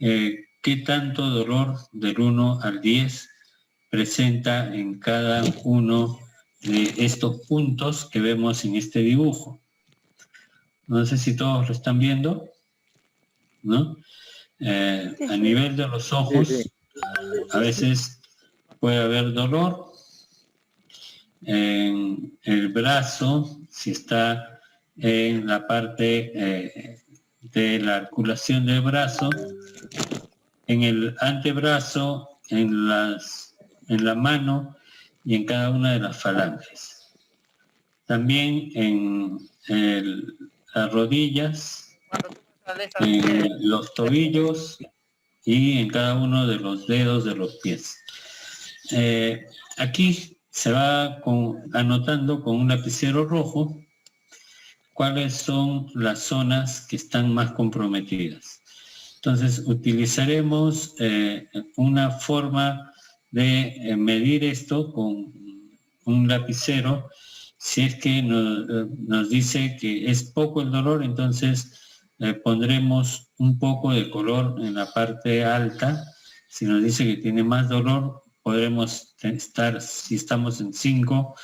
qué tanto dolor del 1 al 10 presenta en cada uno de estos puntos que vemos en este dibujo. No sé si todos lo están viendo, ¿no? A nivel de los ojos, a veces puede haber dolor. En el brazo, si está en la parte de la articulación del brazo, en el antebrazo, en la mano y en cada una de las falanges. También en las rodillas, en los tobillos y en cada uno de los dedos de los pies. Aquí se va anotando con un lapicero rojo cuáles son las zonas que están más comprometidas. Entonces utilizaremos una forma de medir esto con un lapicero. Si es que nos dice que es poco el dolor, entonces pondremos un poco de color en la parte alta. Si nos dice que tiene más dolor, podremos estar, si estamos en 5,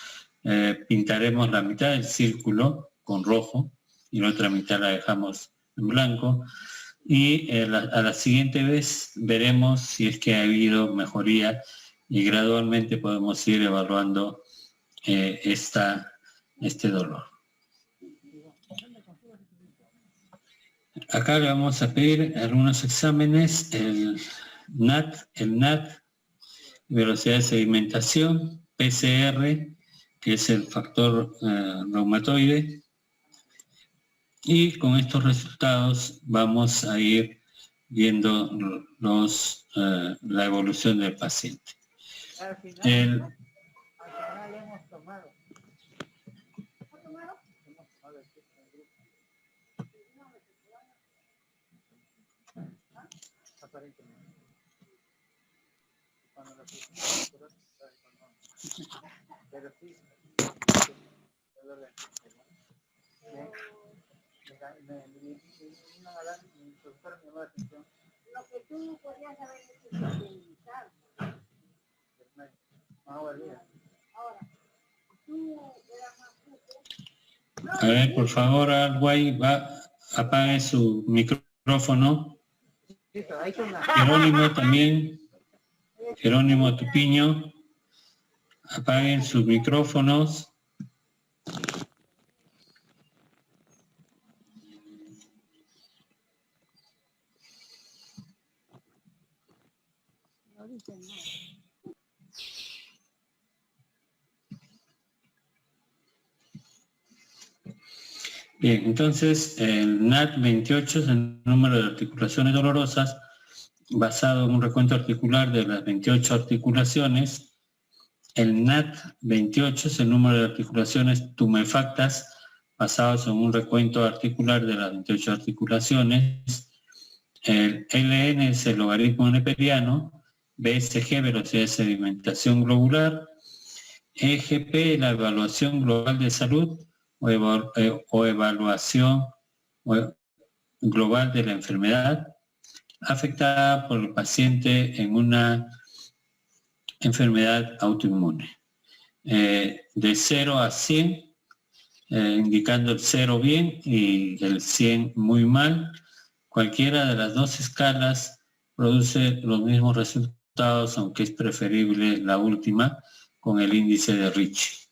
pintaremos la mitad del círculo con rojo y la otra mitad la dejamos en blanco. Y a la siguiente vez veremos si es que ha habido mejoría y gradualmente podemos ir evaluando este dolor. Acá le vamos a pedir algunos exámenes, el NAT, velocidad de sedimentación, PCR, que es el factor reumatoide, y con estos resultados vamos a ir viendo la evolución del paciente. Al final hemos tomado. Aparentemente. Cuando lo pusimos, pero sí, lo que tú podrías haber hecho es delimitar. Ahora, tú eras más fuerte. A ver, por favor, Alguay, apague su micrófono. Jerónimo también. Jerónimo Tupiño, apaguen sus micrófonos. Bien, entonces el NAT 28 es el número de articulaciones dolorosas basado en un recuento articular de las 28 articulaciones. El NAT 28 es el número de articulaciones tumefactas basados en un recuento articular de las 28 articulaciones. El LN es el logaritmo neperiano, BSG, velocidad de sedimentación globular, EGP, la evaluación global de salud o evaluación global de la enfermedad afectada por el paciente en una enfermedad autoinmune. De 0 a 100, indicando el 0 bien y el 100 muy mal, cualquiera de las dos escalas produce los mismos resultados, aunque es preferible la última, con el índice de Ricci.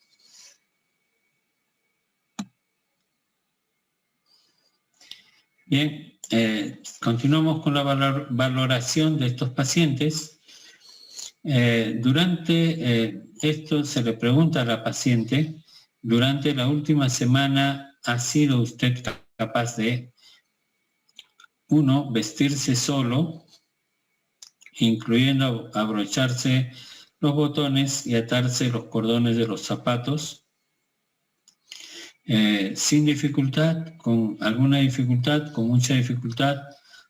Bien, continuamos con la valoración de estos pacientes. Durante esto se le pregunta a la paciente, durante la última semana, ¿ha sido usted capaz de, 1, vestirse solo, incluyendo abrocharse los botones y atarse los cordones de los zapatos, sin dificultad, con alguna dificultad, con mucha dificultad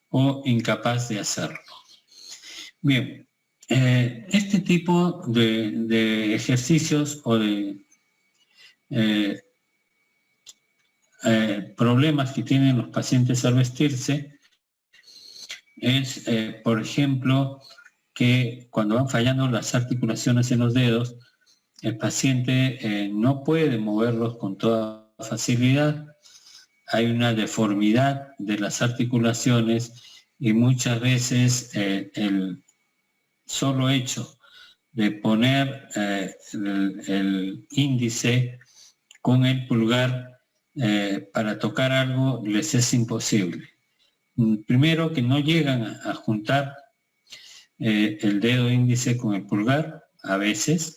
o incapaz de hacerlo? Bien, este tipo de ejercicios o de problemas que tienen los pacientes al vestirse es, por ejemplo, que cuando van fallando las articulaciones en los dedos, el paciente no puede moverlos con toda facilidad. Hay una deformidad de las articulaciones y muchas veces el solo hecho de poner el índice con el pulgar para tocar algo les es imposible. Primero, que no llegan a juntar el dedo índice con el pulgar a veces,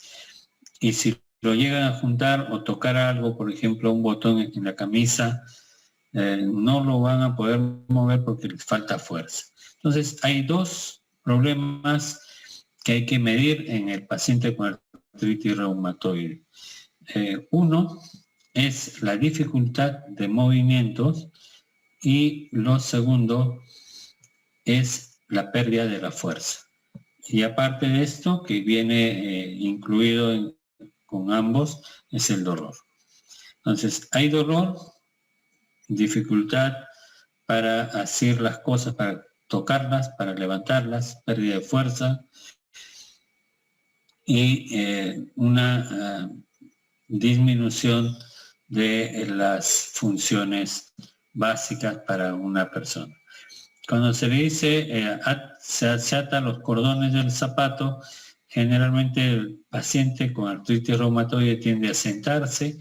y si lo llegan a juntar o tocar algo, por ejemplo un botón en la camisa, no lo van a poder mover porque les falta fuerza. Entonces hay dos problemas que hay que medir en el paciente con artritis reumatoide. Uno es la dificultad de movimientos y lo segundo es la pérdida de la fuerza. Y aparte de esto, que viene incluido con ambos, es el dolor. Entonces, hay dolor, dificultad para hacer las cosas, para tocarlas, para levantarlas, pérdida de fuerza y una disminución de las funciones básicas para una persona. Cuando se le dice se atan los cordones del zapato, generalmente el paciente con artritis reumatoide tiende a sentarse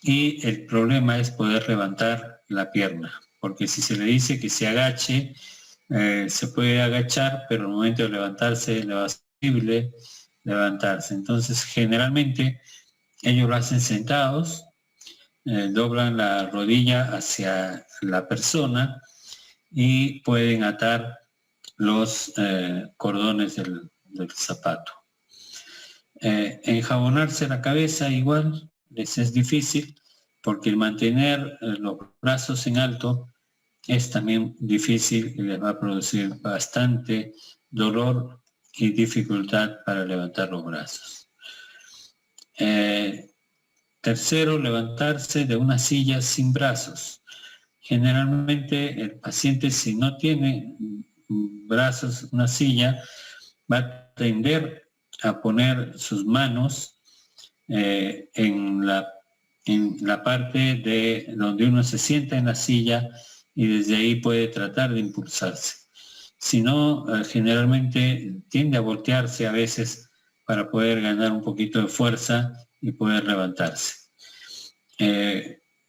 y el problema es poder levantar la pierna, porque si se le dice que se agache, se puede agachar, pero al momento de levantarse le va a ser posible levantarse. Entonces, generalmente ellos lo hacen sentados, doblan la rodilla hacia la persona y pueden atar los cordones del zapato. Enjabonarse la cabeza igual les es difícil, porque el mantener los brazos en alto es también difícil y les va a producir bastante dolor y dificultad para levantar los brazos. Tercero, levantarse de una silla sin brazos. Generalmente el paciente, si no tiene brazos, una silla, va a tender a poner sus manos en la parte de donde uno se sienta en la silla y desde ahí puede tratar de impulsarse. Si no, generalmente tiende a voltearse a veces para poder ganar un poquito de fuerza y poder levantarse.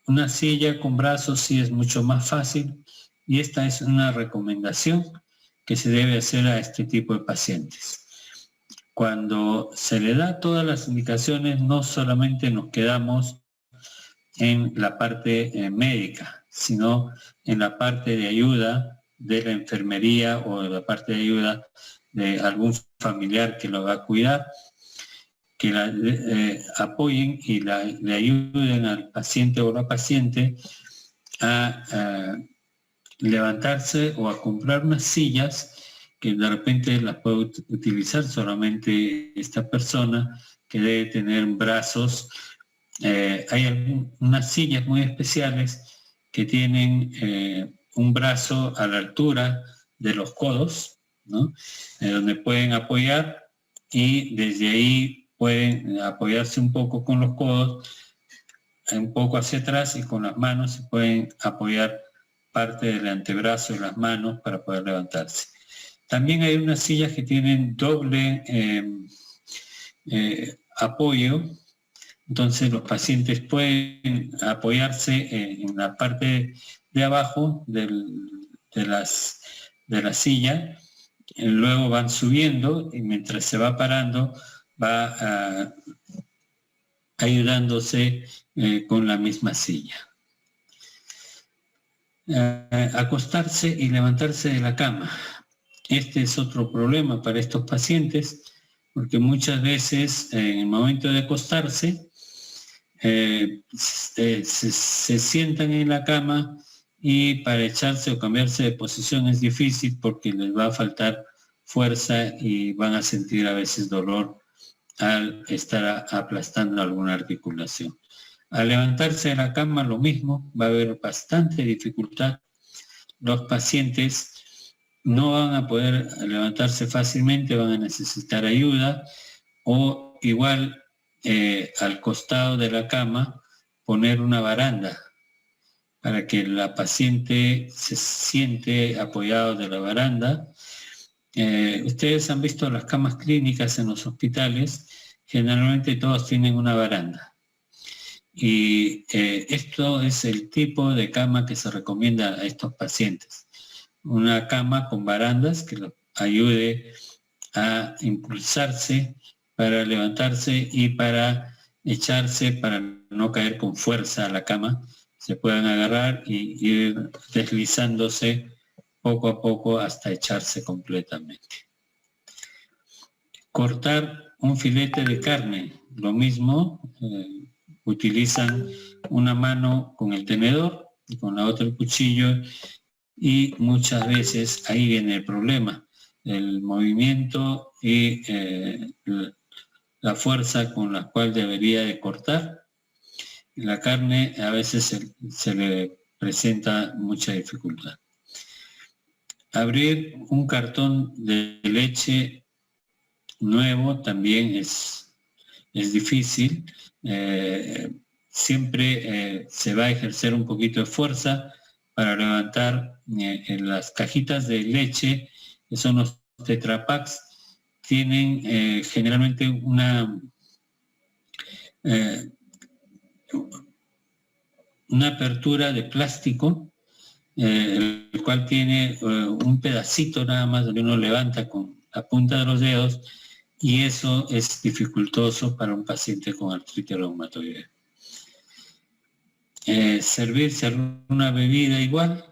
Una silla con brazos sí es mucho más fácil y esta es una recomendación que se debe hacer a este tipo de pacientes. Cuando se le da todas las indicaciones, no solamente nos quedamos en la parte médica, sino en la parte de ayuda de la enfermería o de la parte de ayuda de algún familiar que lo va a cuidar, que apoyen y le ayuden al paciente o la paciente a levantarse o a comprar unas sillas que de repente las puede utilizar solamente esta persona, que debe tener brazos. Hay unas sillas muy especiales que tienen un brazo a la altura de los codos, ¿no? Donde pueden apoyar y desde ahí pueden apoyarse un poco con los codos, un poco hacia atrás, y con las manos se pueden apoyar parte del antebrazo y las manos para poder levantarse. También hay unas sillas que tienen doble apoyo, entonces los pacientes pueden apoyarse en la parte de abajo de la silla, y luego van subiendo y mientras se va parando va ayudándose con la misma silla. Acostarse y levantarse de la cama. Este es otro problema para estos pacientes, porque muchas veces en el momento de acostarse se sientan en la cama y para echarse o cambiarse de posición es difícil porque les va a faltar fuerza y van a sentir a veces dolor al estar aplastando alguna articulación. Al levantarse de la cama lo mismo, va a haber bastante dificultad. Los pacientes no van a poder levantarse fácilmente, van a necesitar ayuda, o igual al costado de la cama poner una baranda para que la paciente se siente apoyado de la baranda. Ustedes han visto las camas clínicas en los hospitales, generalmente todos tienen una baranda. Y esto es el tipo de cama que se recomienda a estos pacientes. Una cama con barandas que los ayude a impulsarse para levantarse y para echarse, para no caer con fuerza a la cama. Se puedan agarrar y ir deslizándose poco a poco hasta echarse completamente. Cortar un filete de carne, lo mismo, utilizan una mano con el tenedor y con la otra el cuchillo, y muchas veces ahí viene el problema, el movimiento y la fuerza con la cual debería de cortar. La carne a veces se le presenta mucha dificultad. Abrir un cartón de leche nuevo también es difícil. Siempre se va a ejercer un poquito de fuerza para levantar en las cajitas de leche, que son los Tetra Paks, tienen generalmente una apertura de plástico, el cual tiene un pedacito nada más donde uno levanta con la punta de los dedos, y eso es dificultoso para un paciente con artritis reumatoide. Servirse alguna bebida igual,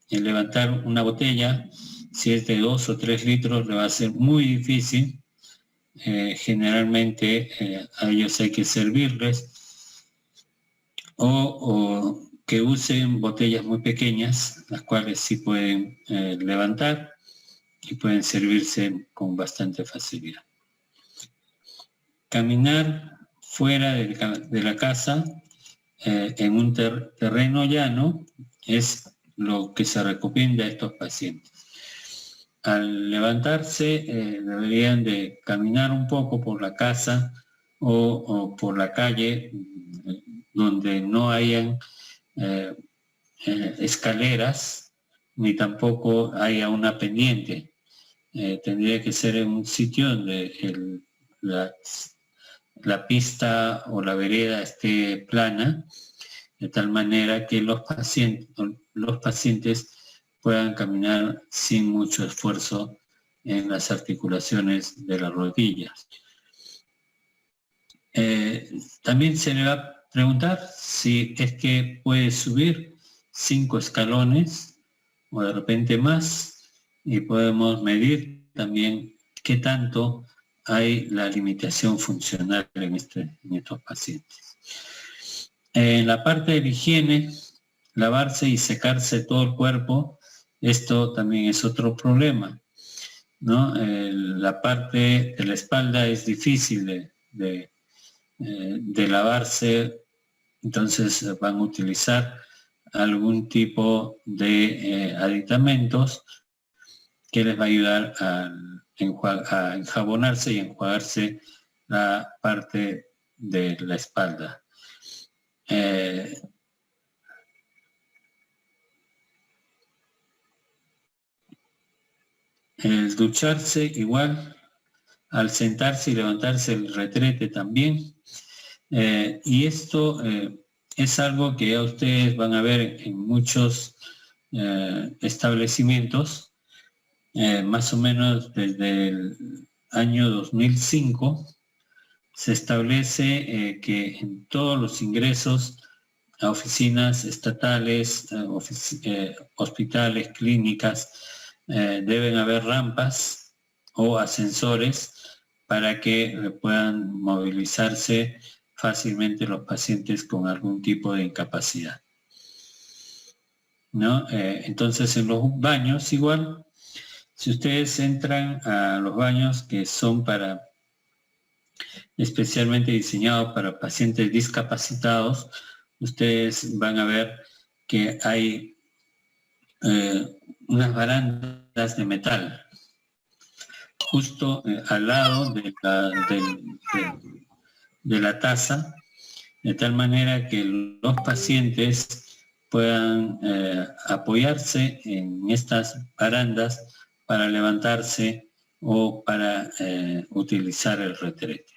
levantar una botella, si es de 2 o 3 litros, le va a ser muy difícil. Generalmente a ellos hay que servirles, o que usen botellas muy pequeñas, las cuales sí pueden levantar y pueden servirse con bastante facilidad. Caminar fuera de la casa en un terreno llano es lo que se recomienda a estos pacientes. Al levantarse deberían de caminar un poco por la casa o por la calle donde no hayan escaleras ni tampoco haya una pendiente. Tendría que ser en un sitio donde la pista o la vereda esté plana, de tal manera que los pacientes puedan caminar sin mucho esfuerzo en las articulaciones de las rodillas. También se le va a preguntar si es que puede subir 5 escalones o de repente más, y podemos medir también qué tanto hay la limitación funcional en estos pacientes. En la parte de la higiene, lavarse y secarse todo el cuerpo, esto también es otro problema, ¿no? La parte de la espalda es difícil de lavarse, entonces van a utilizar algún tipo de aditamentos que les va a ayudar a enjabonarse y enjuagarse la parte de la espalda. El ducharse igual, al sentarse y levantarse el retrete también. Y esto es algo que ya ustedes van a ver en muchos establecimientos, más o menos desde el año 2005, se establece que en todos los ingresos a oficinas estatales, hospitales, clínicas, deben haber rampas o ascensores para que puedan movilizarse fácilmente los pacientes con algún tipo de incapacidad, ¿no? Entonces en los baños igual, si ustedes entran a los baños que son especialmente diseñados para pacientes discapacitados, ustedes van a ver que hay unas barandas barandas de metal, justo al lado de la taza, de tal manera que los pacientes puedan apoyarse en estas barandas para levantarse o para utilizar el retrete.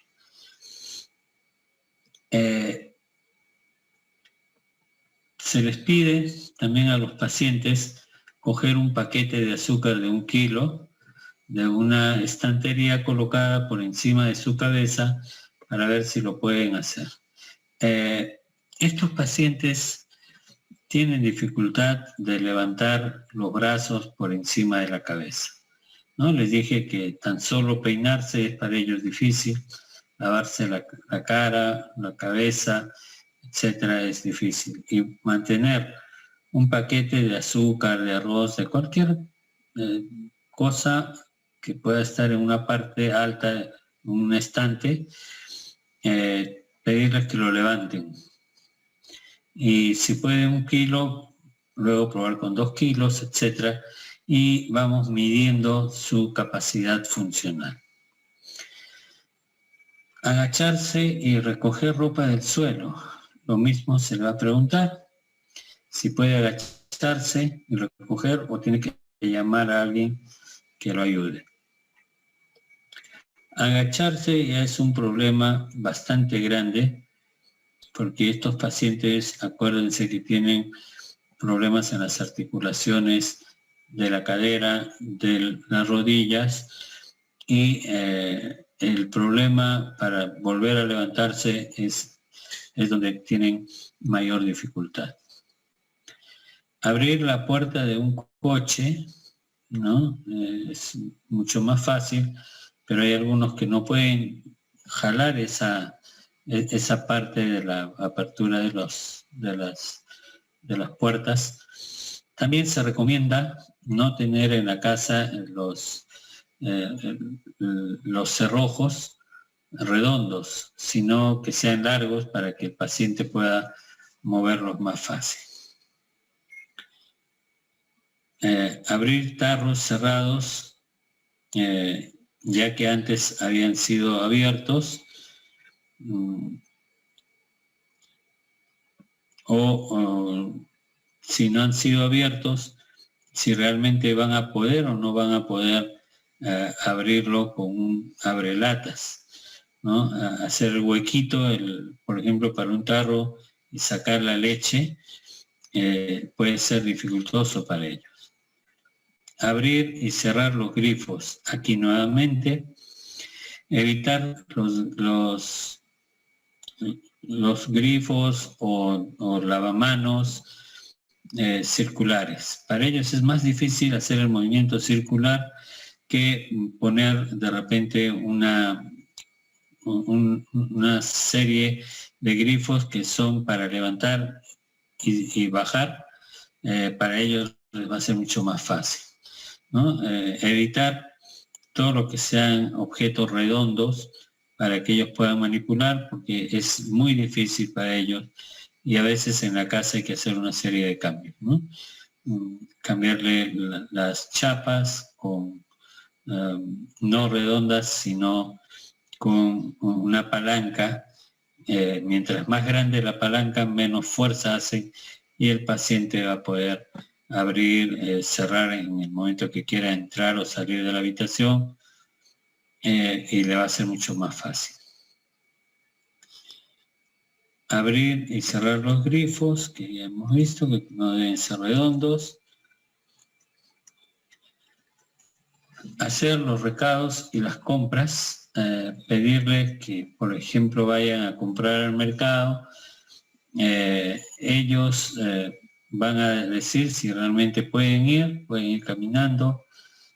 Se les pide también a los pacientes coger un paquete de azúcar de 1 kilo de una estantería colocada por encima de su cabeza para ver si lo pueden hacer. Estos pacientes tienen dificultad de levantar los brazos por encima de la cabeza, ¿no? Les dije que tan solo peinarse es para ellos difícil, lavarse la cara, la cabeza, etcétera, es difícil. Y mantener un paquete de azúcar, de arroz, de cualquier cosa que pueda estar en una parte alta, en un estante, pedirles que lo levanten. Y si pueden 1 kilo, luego probar con 2 kilos, etcétera, y vamos midiendo su capacidad funcional. Agacharse y recoger ropa del suelo. Lo mismo se le va a preguntar si puede agacharse y recoger o tiene que llamar a alguien que lo ayude. Agacharse ya es un problema bastante grande porque estos pacientes, acuérdense que tienen problemas en las articulaciones de la cadera, de las rodillas y el problema para volver a levantarse es donde tienen mayor dificultad. Abrir la puerta de un coche, ¿no? Es mucho más fácil, pero hay algunos que no pueden jalar esa parte de la apertura de las puertas. También se recomienda no tener en la casa los cerrojos redondos, sino que sean largos para que el paciente pueda moverlos más fácil. Abrir tarros cerrados, ya que antes habían sido abiertos, o si no han sido abiertos, si realmente van a poder o no van a poder abrirlo con un abrelatas, ¿no? Hacer el huequito, por ejemplo, para un tarro y sacar la leche, puede ser dificultoso para ellos. Abrir y cerrar los grifos. Aquí nuevamente, evitar los grifos o lavamanos circulares. Para ellos es más difícil hacer el movimiento circular que poner de repente una serie de grifos que son para levantar y bajar. Para ellos les va a ser mucho más fácil, ¿no? Evitar todo lo que sean objetos redondos para que ellos puedan manipular, porque es muy difícil para ellos y a veces en la casa hay que hacer una serie de cambios, ¿no? Cambiarle las chapas con no redondas, sino con una palanca. Mientras más grande la palanca, menos fuerza hace y el paciente va a poder abrir, cerrar en el momento que quiera entrar o salir de la habitación, y le va a ser mucho más fácil. Abrir y cerrar los grifos, que ya hemos visto que no deben ser redondos. Hacer los recados y las compras, pedirles que, por ejemplo, vayan a comprar al mercado. Ellos van a decir si realmente pueden ir caminando,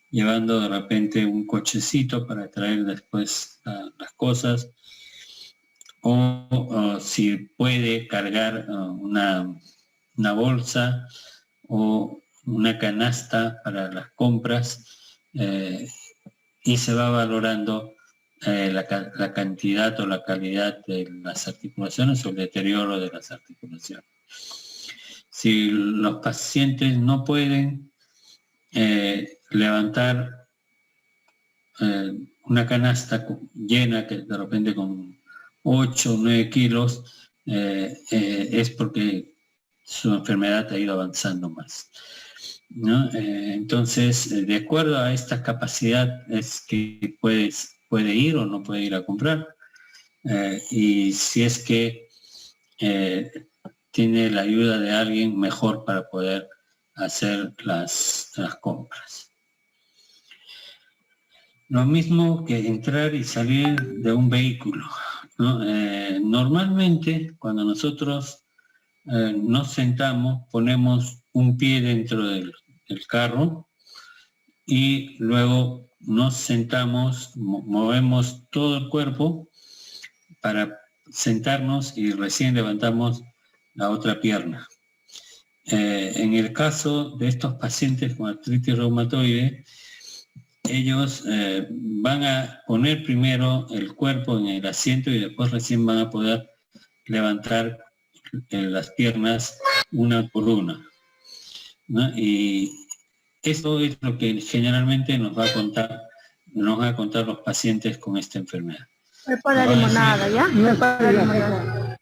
llevando de repente un cochecito para traer después las cosas, o si puede cargar una bolsa o una canasta para las compras, y se va valorando la cantidad o la calidad de las articulaciones o el deterioro de las articulaciones. Si los pacientes no pueden, levantar una canasta llena, que de repente con 8 o 9 kilos, es porque su enfermedad ha ido avanzando más, ¿no? Entonces, de acuerdo a esta capacidad es que puede ir o no puede ir a comprar, y si es que tiene la ayuda de alguien mejor para poder hacer las compras. Lo mismo que entrar y salir de un vehículo, ¿no? Normalmente, cuando nosotros nos sentamos, ponemos un pie dentro del carro y luego nos sentamos, movemos todo el cuerpo para sentarnos y recién levantamos la otra pierna. En el caso de estos pacientes con artritis reumatoide, ellos van a poner primero el cuerpo en el asiento y después recién van a poder levantar las piernas una por una, ¿no? Y eso es lo que generalmente nos va a contar los pacientes con esta enfermedad. Me pone limonada, ¿ya? Me pone limonada.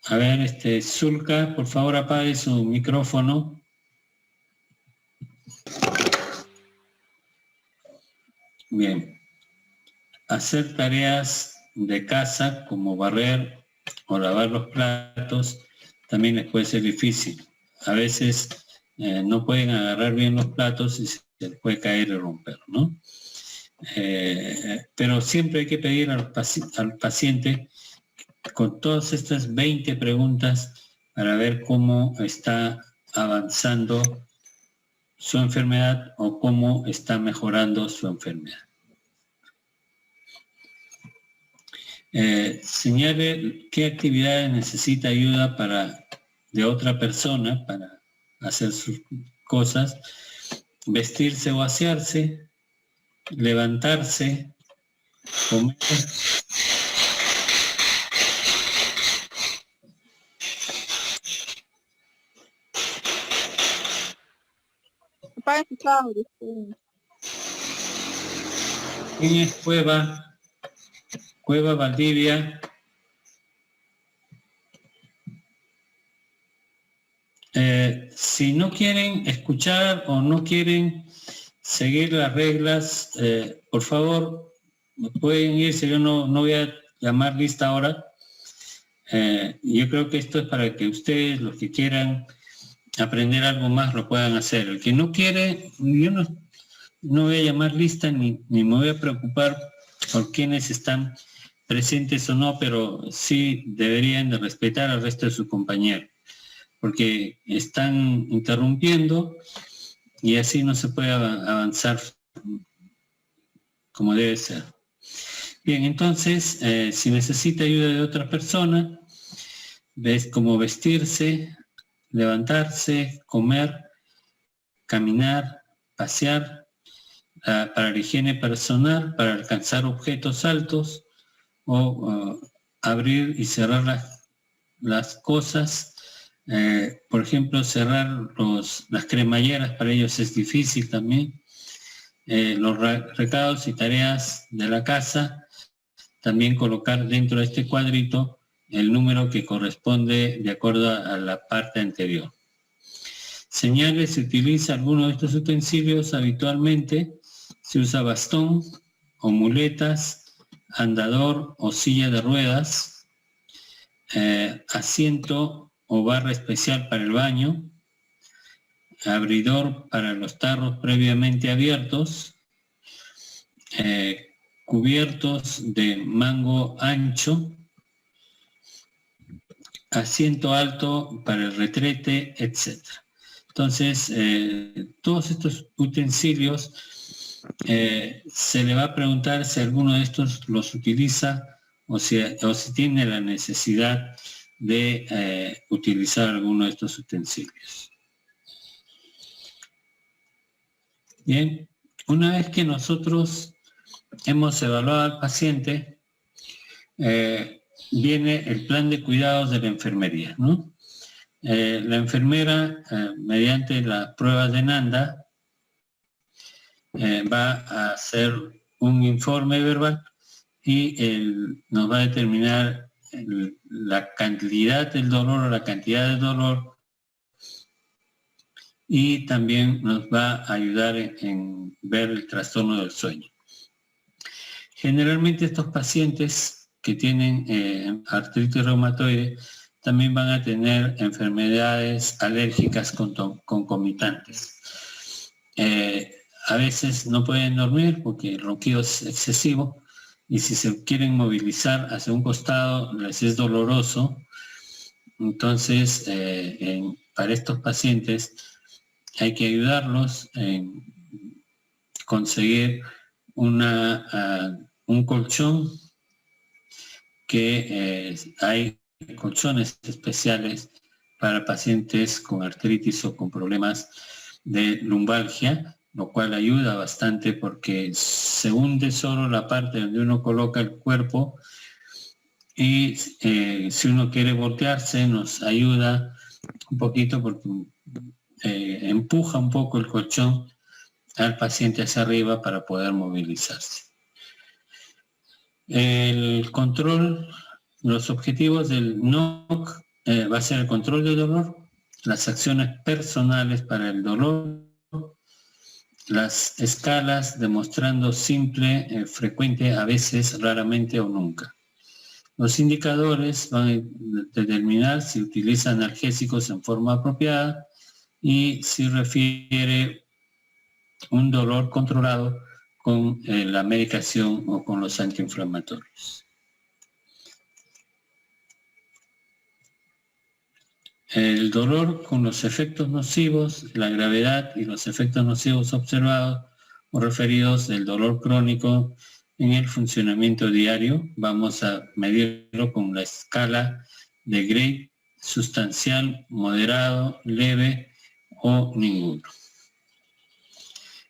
A ver, Zulka, por favor apague su micrófono. Bien. Hacer tareas de casa como barrer o lavar los platos también les puede ser difícil. A veces no pueden agarrar bien los platos y se les puede caer y romper, ¿no? Pero siempre hay que pedir al paciente con todas estas 20 preguntas para ver cómo está avanzando su enfermedad o cómo está mejorando su enfermedad. Señale qué actividades necesita ayuda de otra persona para hacer sus cosas, vestirse o asearse, levantarse, comer. ¿Quién es Cueva Valdivia? Si no quieren escuchar o no quieren seguir las reglas, por favor, pueden irse. Yo no voy a llamar lista ahora. Yo creo que esto es para que ustedes, los que quieran aprender algo más, lo puedan hacer. El que no quiere, yo no voy a llamar lista ni me voy a preocupar por quienes están presentes o no, pero sí deberían de respetar al resto de sus compañeros, porque están interrumpiendo y así no se puede avanzar como debe ser. Bien, entonces, si necesita ayuda de otra persona, ves cómo vestirse, levantarse, comer, caminar, pasear, para la higiene personal, para alcanzar objetos altos o abrir y cerrar las cosas. Por ejemplo, cerrar las cremalleras para ellos es difícil también. Los recados y tareas de la casa, también colocar dentro de este cuadrito el número que corresponde de acuerdo a la parte anterior. Señales: se utiliza alguno de estos utensilios habitualmente, se usa bastón o muletas, andador o silla de ruedas, asiento o barra especial para el baño, abridor para los tarros previamente abiertos, cubiertos de mango ancho, asiento alto para el retrete, etc. Entonces, todos estos utensilios se le va a preguntar si alguno de estos los utiliza o si tiene la necesidad de utilizar alguno de estos utensilios. Bien, una vez que nosotros hemos evaluado al paciente, viene el plan de cuidados de la enfermería, ¿no? La enfermera, mediante las pruebas de Nanda, va a hacer un informe verbal y nos va a determinar la cantidad del dolor o la cantidad de dolor, y también nos va a ayudar en ver el trastorno del sueño. Generalmente estos pacientes que tienen artritis reumatoide también van a tener enfermedades alérgicas concomitantes. A veces no pueden dormir porque el ronquido es excesivo, y si se quieren movilizar hacia un costado les es doloroso. Entonces, para estos pacientes hay que ayudarlos en conseguir un colchón, que hay colchones especiales para pacientes con artritis o con problemas de lumbalgia, lo cual ayuda bastante porque se hunde solo la parte donde uno coloca el cuerpo, y si uno quiere voltearse nos ayuda un poquito porque empuja un poco el colchón al paciente hacia arriba para poder movilizarse. El control, los objetivos del NOC va a ser el control del dolor, las acciones personales para el dolor, las escalas demostrando simple, frecuente, a veces, raramente o nunca. Los indicadores van a determinar si utiliza analgésicos en forma apropiada y si refiere un dolor controlado con la medicación o con los antiinflamatorios. El dolor con los efectos nocivos, la gravedad y los efectos nocivos observados o referidos del dolor crónico en el funcionamiento diario, vamos a medirlo con la escala de Gray: sustancial, moderado, leve o ninguno.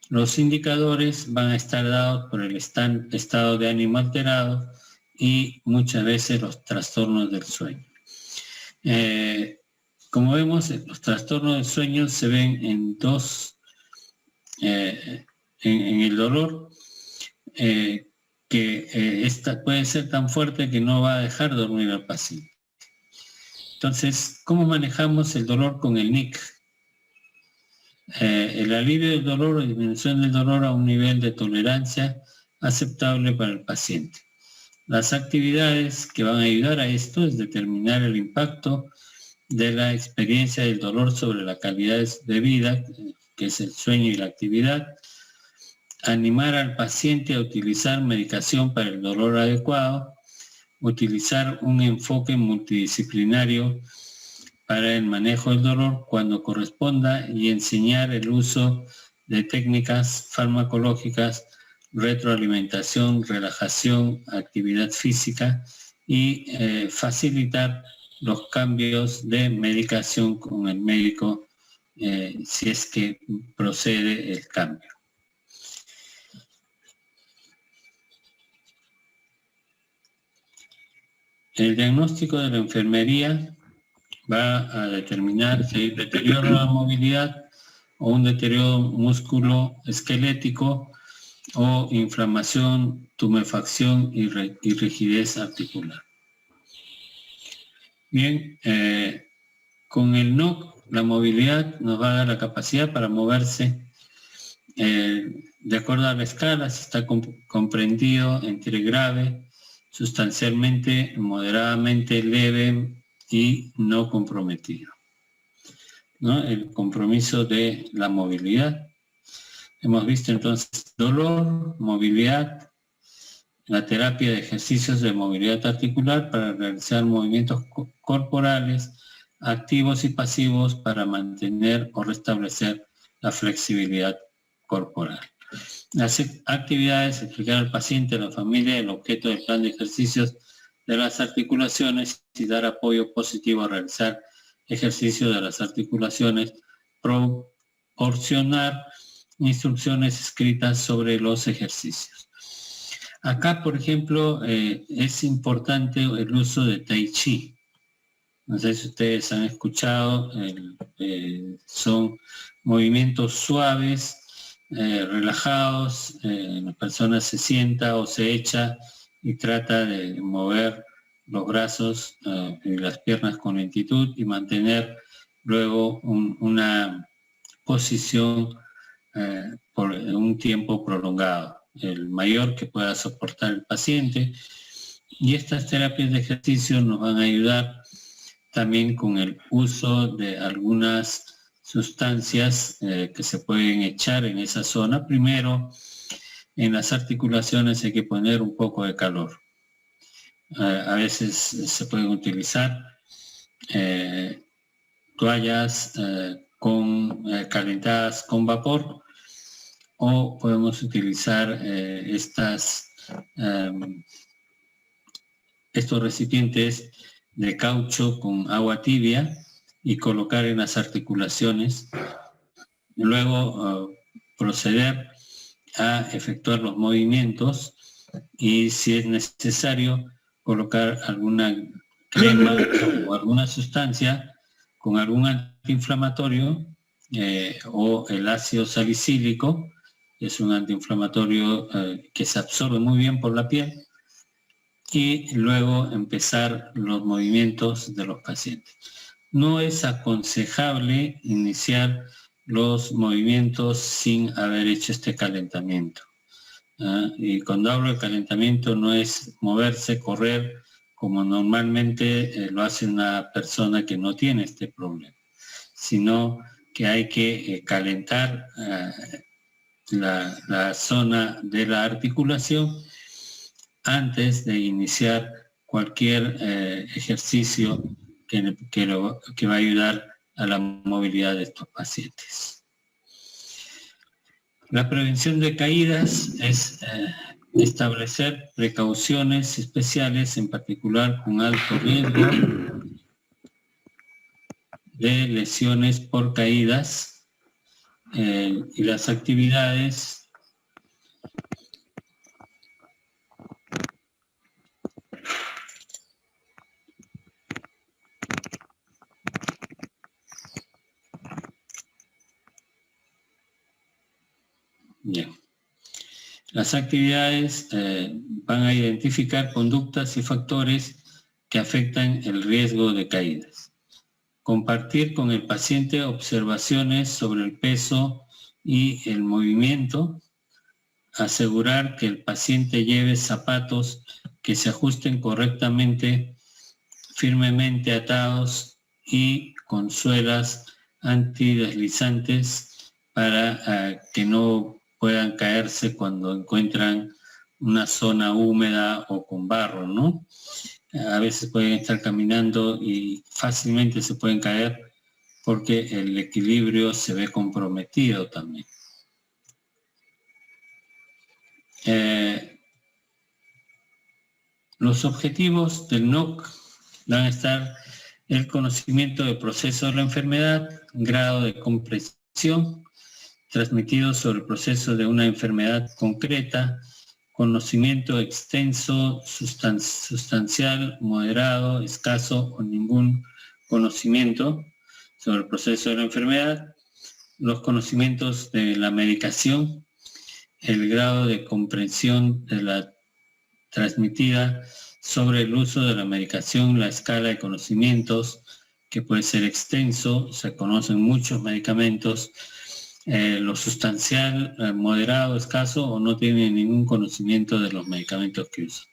Los indicadores van a estar dados por el estado de ánimo alterado y muchas veces los trastornos del sueño. Como vemos, los trastornos del sueño se ven en dos, en el dolor, que puede ser tan fuerte que no va a dejar dormir al paciente. Entonces, ¿cómo manejamos el dolor con el NIC? El alivio del dolor o disminución del dolor a un nivel de tolerancia aceptable para el paciente. Las actividades que van a ayudar a esto es determinar el impacto de la experiencia del dolor sobre la calidad de vida, que es el sueño y la actividad, animar al paciente a utilizar medicación para el dolor adecuado, utilizar un enfoque multidisciplinario para el manejo del dolor cuando corresponda y enseñar el uso de técnicas farmacológicas, retroalimentación, relajación, actividad física y facilitar los cambios de medicación con el médico si es que procede el cambio. El diagnóstico de la enfermería va a determinar si hay deterioro de la movilidad o un deterioro músculo-esquelético o inflamación, tumefacción y rigidez articular. Bien, con el NOC la movilidad nos va a dar la capacidad para moverse de acuerdo a la escala, si está comprendido entre grave, sustancialmente, moderadamente, leve y no comprometido, ¿no? El compromiso de la movilidad. Hemos visto entonces dolor, movilidad, la terapia de ejercicios de movilidad articular para realizar movimientos corporales activos y pasivos para mantener o restablecer la flexibilidad corporal. Las actividades, explicar al paciente, a la familia, el objeto del plan de ejercicios de las articulaciones y dar apoyo positivo a realizar ejercicio de las articulaciones, proporcionar instrucciones escritas sobre los ejercicios. Acá, por ejemplo, es importante el uso de Tai Chi. No sé si ustedes han escuchado, son movimientos suaves relajados, la persona se sienta o se echa y trata de mover los brazos y las piernas con lentitud y mantener luego una posición por un tiempo prolongado, el mayor que pueda soportar el paciente. Y estas terapias de ejercicio nos van a ayudar también con el uso de algunas sustancias que se pueden echar en esa zona. Primero, en las articulaciones hay que poner un poco de calor. A veces se pueden utilizar toallas calentadas con vapor, o podemos utilizar estos recipientes de caucho con agua tibia y colocar en las articulaciones. Luego proceder a efectuar los movimientos y, si es necesario, colocar alguna crema o alguna sustancia con algún antiinflamatorio o el ácido salicílico. Es un antiinflamatorio que se absorbe muy bien por la piel, y luego empezar los movimientos de los pacientes. No es aconsejable iniciar los movimientos sin haber hecho este calentamiento. Y cuando hablo de calentamiento no es moverse, correr, como normalmente lo hace una persona que no tiene este problema, sino que hay que calentar la zona de la articulación antes de iniciar cualquier ejercicio que va a ayudar a la movilidad de estos pacientes. La prevención de caídas es establecer precauciones especiales, en particular con alto riesgo de lesiones por caídas, y las actividades Bien. Las actividades van a identificar conductas y factores que afectan el riesgo de caídas. Compartir con el paciente observaciones sobre el peso y el movimiento. Asegurar que el paciente lleve zapatos que se ajusten correctamente, firmemente atados y con suelas antideslizantes para que no puedan caerse cuando encuentran una zona húmeda o con barro, ¿no? A veces pueden estar caminando y fácilmente se pueden caer porque el equilibrio se ve comprometido también. Los objetivos del NOC van a estar el conocimiento del proceso de la enfermedad, grado de comprensión, transmitido sobre el proceso de una enfermedad concreta, conocimiento extenso, sustancial, moderado, escaso o ningún conocimiento sobre el proceso de la enfermedad, los conocimientos de la medicación, el grado de comprensión de la transmitida sobre el uso de la medicación, la escala de conocimientos, que puede ser extenso, se conocen muchos medicamentos, lo sustancial, moderado, escaso, o no tienen ningún conocimiento de los medicamentos que usan.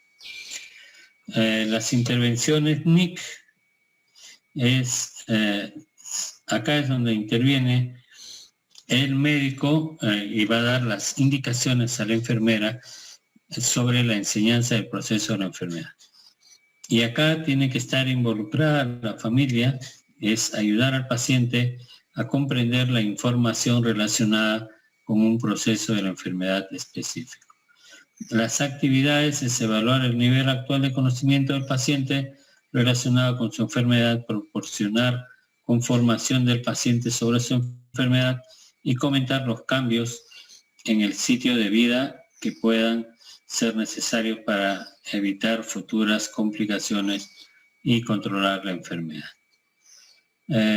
Las intervenciones NIC acá es donde interviene el médico y va a dar las indicaciones a la enfermera sobre la enseñanza del proceso de la enfermedad. Y acá tiene que estar involucrada la familia, es ayudar al paciente a comprender la información relacionada con un proceso de la enfermedad específico. Las actividades es evaluar el nivel actual de conocimiento del paciente relacionado con su enfermedad, proporcionar información del paciente sobre su enfermedad y comentar los cambios en el sitio de vida que puedan ser necesarios para evitar futuras complicaciones y controlar la enfermedad.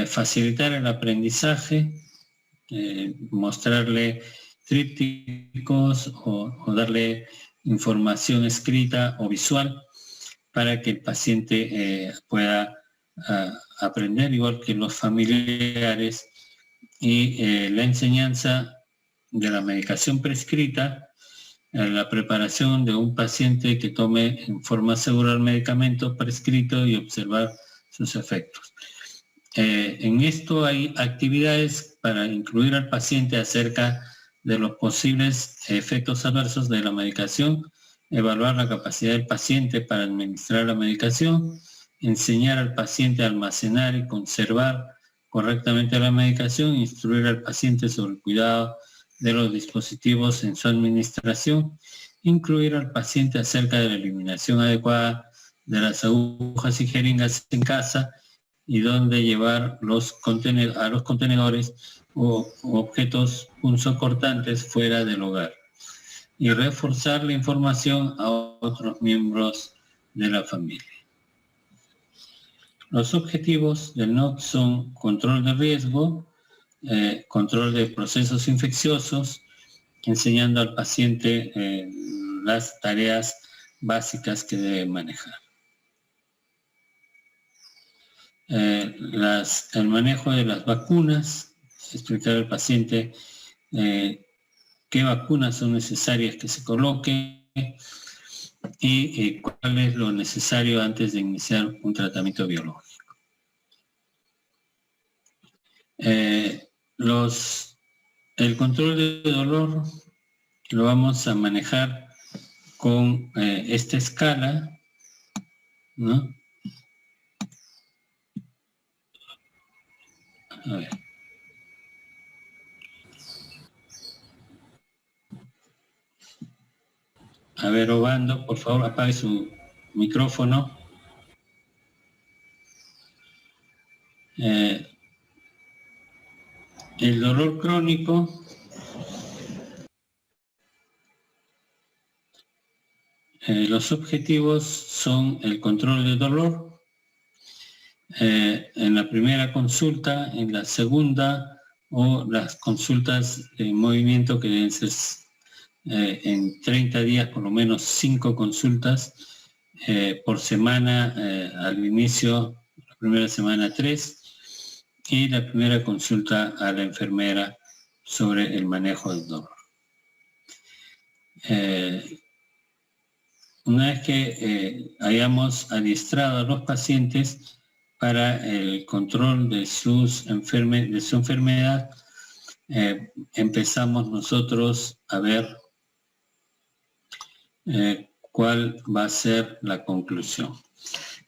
Facilitar el aprendizaje, mostrarle trípticos o darle información escrita o visual para que el paciente pueda aprender, igual que los familiares. Y la enseñanza de la medicación prescrita, la preparación de un paciente que tome en forma segura el medicamento prescrito y observar sus efectos. En esto hay actividades para incluir al paciente acerca de los posibles efectos adversos de la medicación, evaluar la capacidad del paciente para administrar la medicación, enseñar al paciente a almacenar y conservar correctamente la medicación, instruir al paciente sobre el cuidado de los dispositivos en su administración, incluir al paciente acerca de la eliminación adecuada de las agujas y jeringas en casa y dónde llevar a los contenedores o objetos punzocortantes fuera del hogar, y reforzar la información a otros miembros de la familia. Los objetivos del NOC son control de riesgo, control de procesos infecciosos, enseñando al paciente las tareas básicas que debe manejar. El manejo de las vacunas, explicar al paciente qué vacunas son necesarias que se coloquen y cuál es lo necesario antes de iniciar un tratamiento biológico. El control de dolor lo vamos a manejar con esta escala, ¿no? A ver. A ver, Obando, por favor, apague su micrófono. El dolor crónico los objetivos son el control del dolor en la primera consulta, en la segunda o las consultas de movimiento que deben ser en 30 días por lo menos 5 consultas por semana, al inicio, la primera semana 3, y la primera consulta a la enfermera sobre el manejo del dolor. Una vez que hayamos adiestrado a los pacientes para el control de su enfermedad, empezamos nosotros a ver cuál va a ser la conclusión.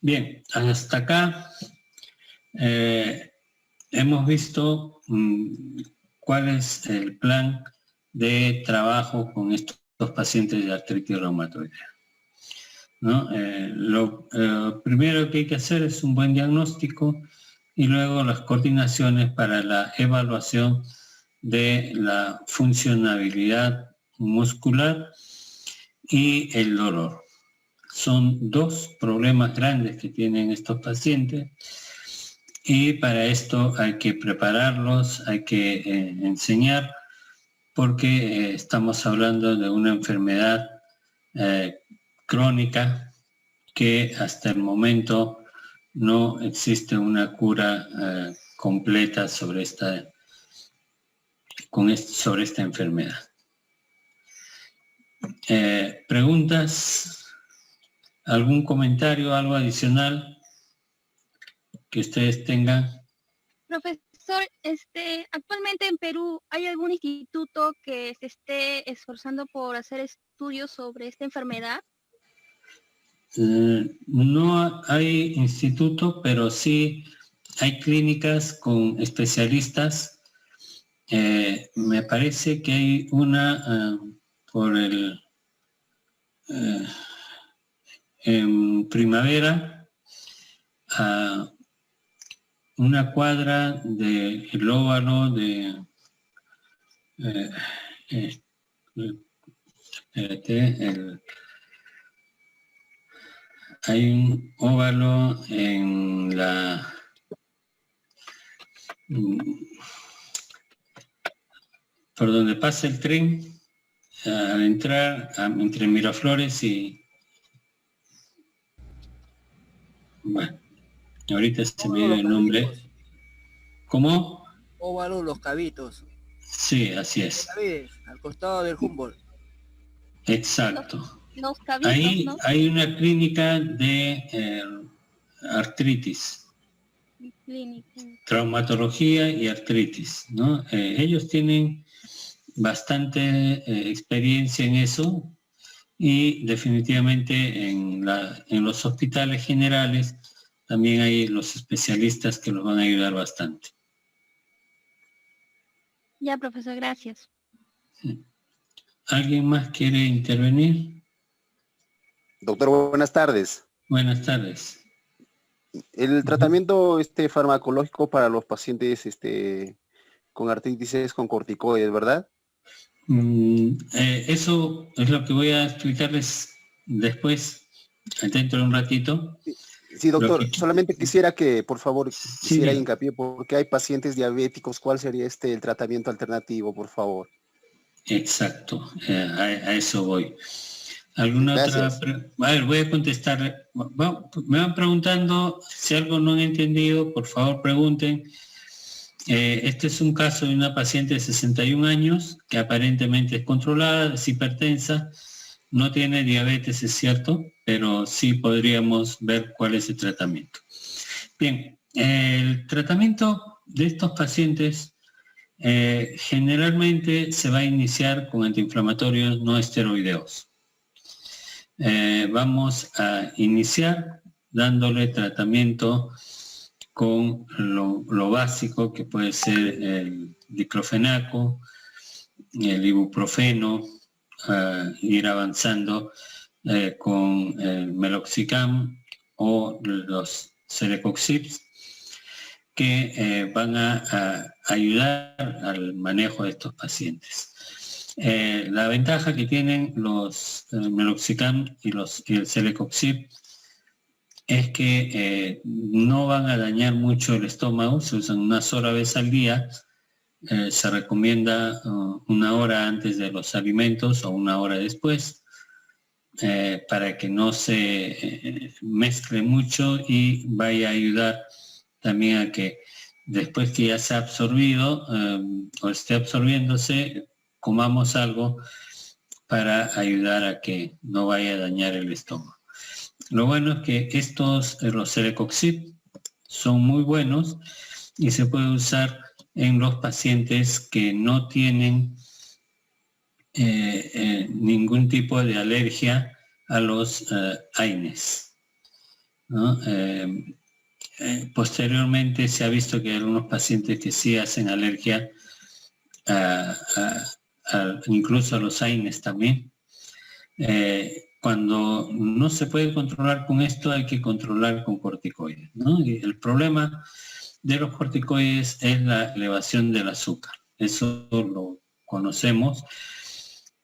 Bien, hasta acá hemos visto cuál es el plan de trabajo con estos pacientes de artritis reumatoide, ¿no? Lo primero que hay que hacer es un buen diagnóstico y luego las coordinaciones para la evaluación de la funcionabilidad muscular y el dolor. Son dos problemas grandes que tienen estos pacientes y para esto hay que prepararlos, hay que enseñar, porque estamos hablando de una enfermedad crónica que hasta el momento no existe una cura completa sobre esta enfermedad. ¿Preguntas? ¿Algún comentario, algo adicional que ustedes tengan? Profesor, actualmente en Perú, ¿hay algún instituto que se esté esforzando por hacer estudios sobre esta enfermedad? No hay instituto, pero sí hay clínicas con especialistas. Me parece que hay una en Primavera, a una cuadra del óvalo de hay un óvalo en por donde pasa el tren, al entrar entre Miraflores y... Bueno, ahorita se me dio el nombre. ¿Cómo? Óvalo Los Cabitos. Sí, así es. Al costado del Humboldt. Exacto. Los Cabitos, Ahí ¿no? hay una clínica de artritis, Clínica. traumatología y artritis, ¿no? Ellos tienen bastante experiencia en eso y definitivamente en los hospitales generales también hay los especialistas que los van a ayudar bastante. Ya, profesor, gracias. ¿Alguien más quiere intervenir? Doctor, buenas tardes. Buenas tardes. El tratamiento farmacológico para los pacientes con artritis es con corticoides, ¿verdad? Eso es lo que voy a explicarles después, dentro de un ratito. Sí, doctor, Lo que... solamente quisiera que, por favor, hiciera bien. hincapié, porque hay pacientes diabéticos, ¿cuál sería el tratamiento alternativo, por favor? Exacto, a eso voy. ¿Alguna Gracias. otra? A ver, voy a contestar. Me van preguntando, si algo no han entendido, por favor pregunten. Este es un caso de una paciente de 61 años que aparentemente es controlada, es hipertensa, no tiene diabetes, es cierto, pero sí podríamos ver cuál es el tratamiento. Bien, el tratamiento de estos pacientes generalmente se va a iniciar con antiinflamatorios no esteroideos. Vamos a iniciar dándole tratamiento con lo básico, que puede ser el diclofenaco, el ibuprofeno, ir avanzando con el meloxicam o los celecoxibs, que van a ayudar al manejo de estos pacientes. La ventaja que tienen los meloxicam y el celecoxib es que no van a dañar mucho el estómago, se usan una sola vez al día, se recomienda 1 hora antes de los alimentos o 1 hora después, para que no se mezcle mucho y vaya a ayudar también a que después que ya se ha absorbido o esté absorbiéndose, comamos algo para ayudar a que no vaya a dañar el estómago. Lo bueno es que los celecoxib son muy buenos y se puede usar en los pacientes que no tienen ningún tipo de alergia a los AINES, ¿no? Posteriormente se ha visto que hay algunos pacientes que sí hacen alergia incluso a los AINES también. Cuando no se puede controlar con esto, hay que controlar con corticoides, ¿no? Y el problema de los corticoides es la elevación del azúcar. Eso lo conocemos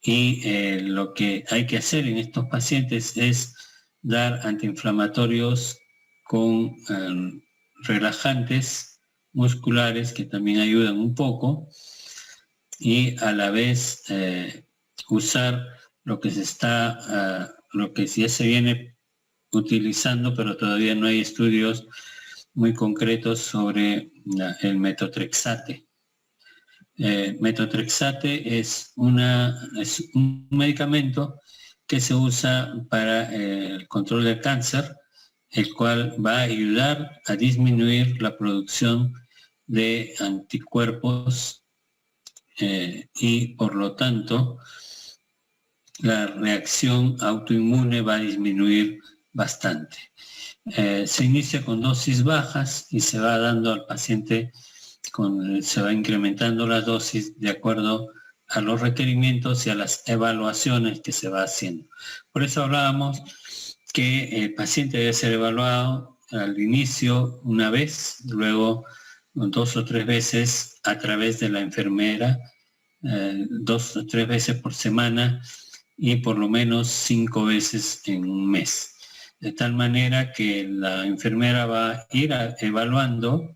y lo que hay que hacer en estos pacientes es dar antiinflamatorios con relajantes musculares que también ayudan un poco y a la vez usar lo que ya se viene utilizando, pero todavía no hay estudios muy concretos sobre el metotrexate. Metotrexate es un medicamento que se usa para el control del cáncer, el cual va a ayudar a disminuir la producción de anticuerpos y por lo tanto la reacción autoinmune va a disminuir bastante. Se inicia con dosis bajas y se va dando al paciente, se va incrementando la dosis de acuerdo a los requerimientos y a las evaluaciones que se va haciendo. Por eso hablábamos que el paciente debe ser evaluado al inicio una vez, luego 2 o 3 veces a través de la enfermera, 2 o 3 veces por semana y por lo menos 5 veces en un mes. De tal manera que la enfermera va a ir evaluando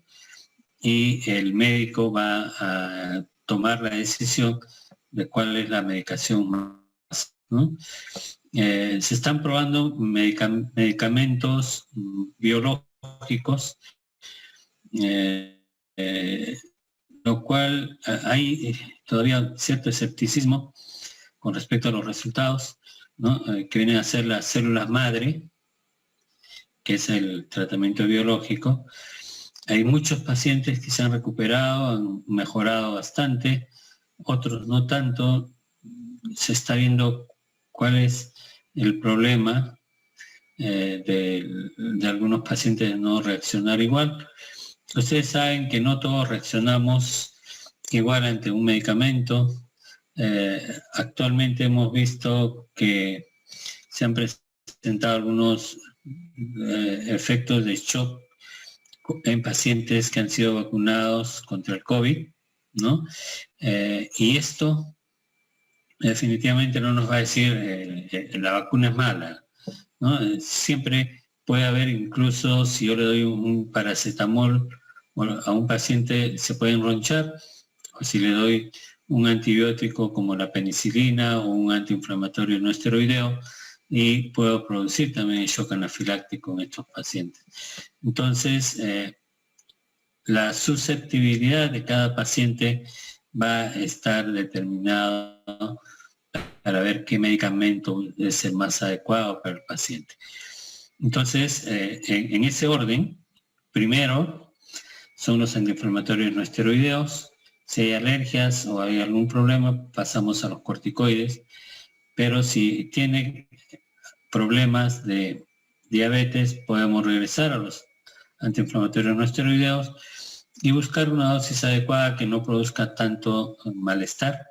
y el médico va a tomar la decisión de cuál es la medicación más, ¿no? Se están probando medicamentos biológicos, lo cual hay todavía cierto escepticismo con respecto a los resultados, ¿no? Que vienen a ser las células madre, que es el tratamiento biológico. Hay muchos pacientes que se han recuperado, han mejorado bastante, otros no tanto. Se está viendo cuál es el problema de algunos pacientes de no reaccionar igual. Ustedes saben que no todos reaccionamos igual ante un medicamento. Actualmente hemos visto que se han presentado algunos efectos de shock en pacientes que han sido vacunados contra el COVID, ¿no? Y esto definitivamente no nos va a decir la vacuna es mala, ¿no? Siempre puede haber, incluso si yo le doy un paracetamol a un paciente, se puede enronchar, o si le doy un antibiótico como la penicilina o un antiinflamatorio no esteroideo, y puedo producir también shock anafiláctico en estos pacientes. Entonces, la susceptibilidad de cada paciente va a estar determinado para ver qué medicamento es el más adecuado para el paciente. Entonces, en ese orden, primero son los antiinflamatorios no esteroideos. Si hay alergias o hay algún problema, pasamos a los corticoides. Pero si tiene problemas de diabetes, podemos regresar a los antiinflamatorios no esteroideos y buscar una dosis adecuada que no produzca tanto malestar,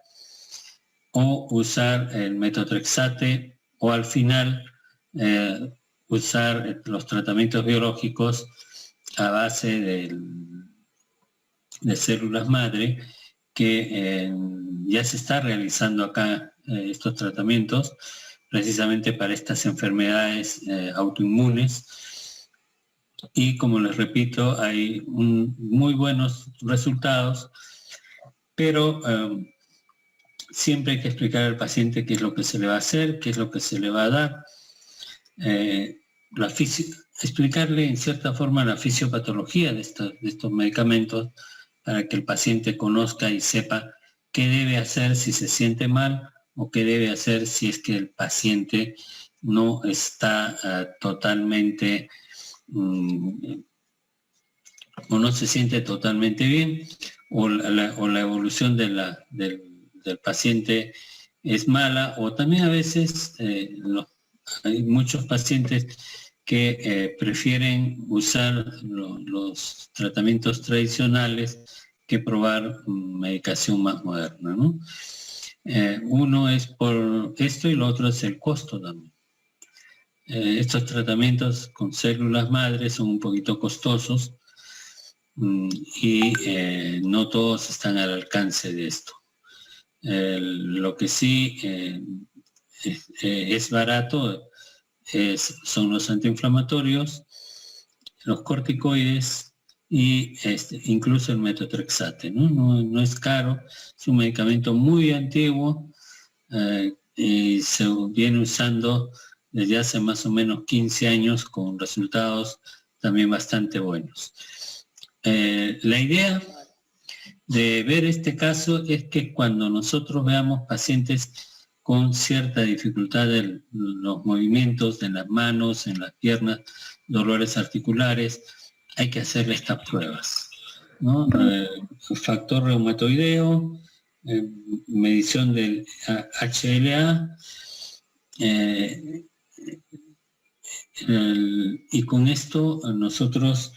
o usar el metotrexate, o al final usar los tratamientos biológicos a base de células madre, que ya se está realizando acá estos tratamientos precisamente para estas enfermedades autoinmunes, y como les repito, hay muy buenos resultados, pero siempre hay que explicar al paciente qué es lo que se le va a hacer, qué es lo que se le va a dar, explicarle en cierta forma la fisiopatología de estos medicamentos, para que el paciente conozca y sepa qué debe hacer si se siente mal, o qué debe hacer si es que el paciente no está totalmente o no se siente totalmente bien, o la evolución del paciente es mala, o también a veces hay muchos pacientes que prefieren usar los tratamientos tradicionales que probar medicación más moderna, ¿no? Uno es por esto y lo otro es el costo también. Estos tratamientos con células madres son un poquito costosos y no todos están al alcance de esto. Lo que sí es barato son los antiinflamatorios, los corticoides y incluso el metotrexate, ¿no? No es caro, es un medicamento muy antiguo y se viene usando desde hace más o menos 15 años con resultados también bastante buenos. La idea de ver este caso es que cuando nosotros veamos pacientes con cierta dificultad de los movimientos de las manos, en las piernas, dolores articulares, hay que hacerle estas pruebas, ¿no? Factor reumatoideo, medición del HLA, y con esto nosotros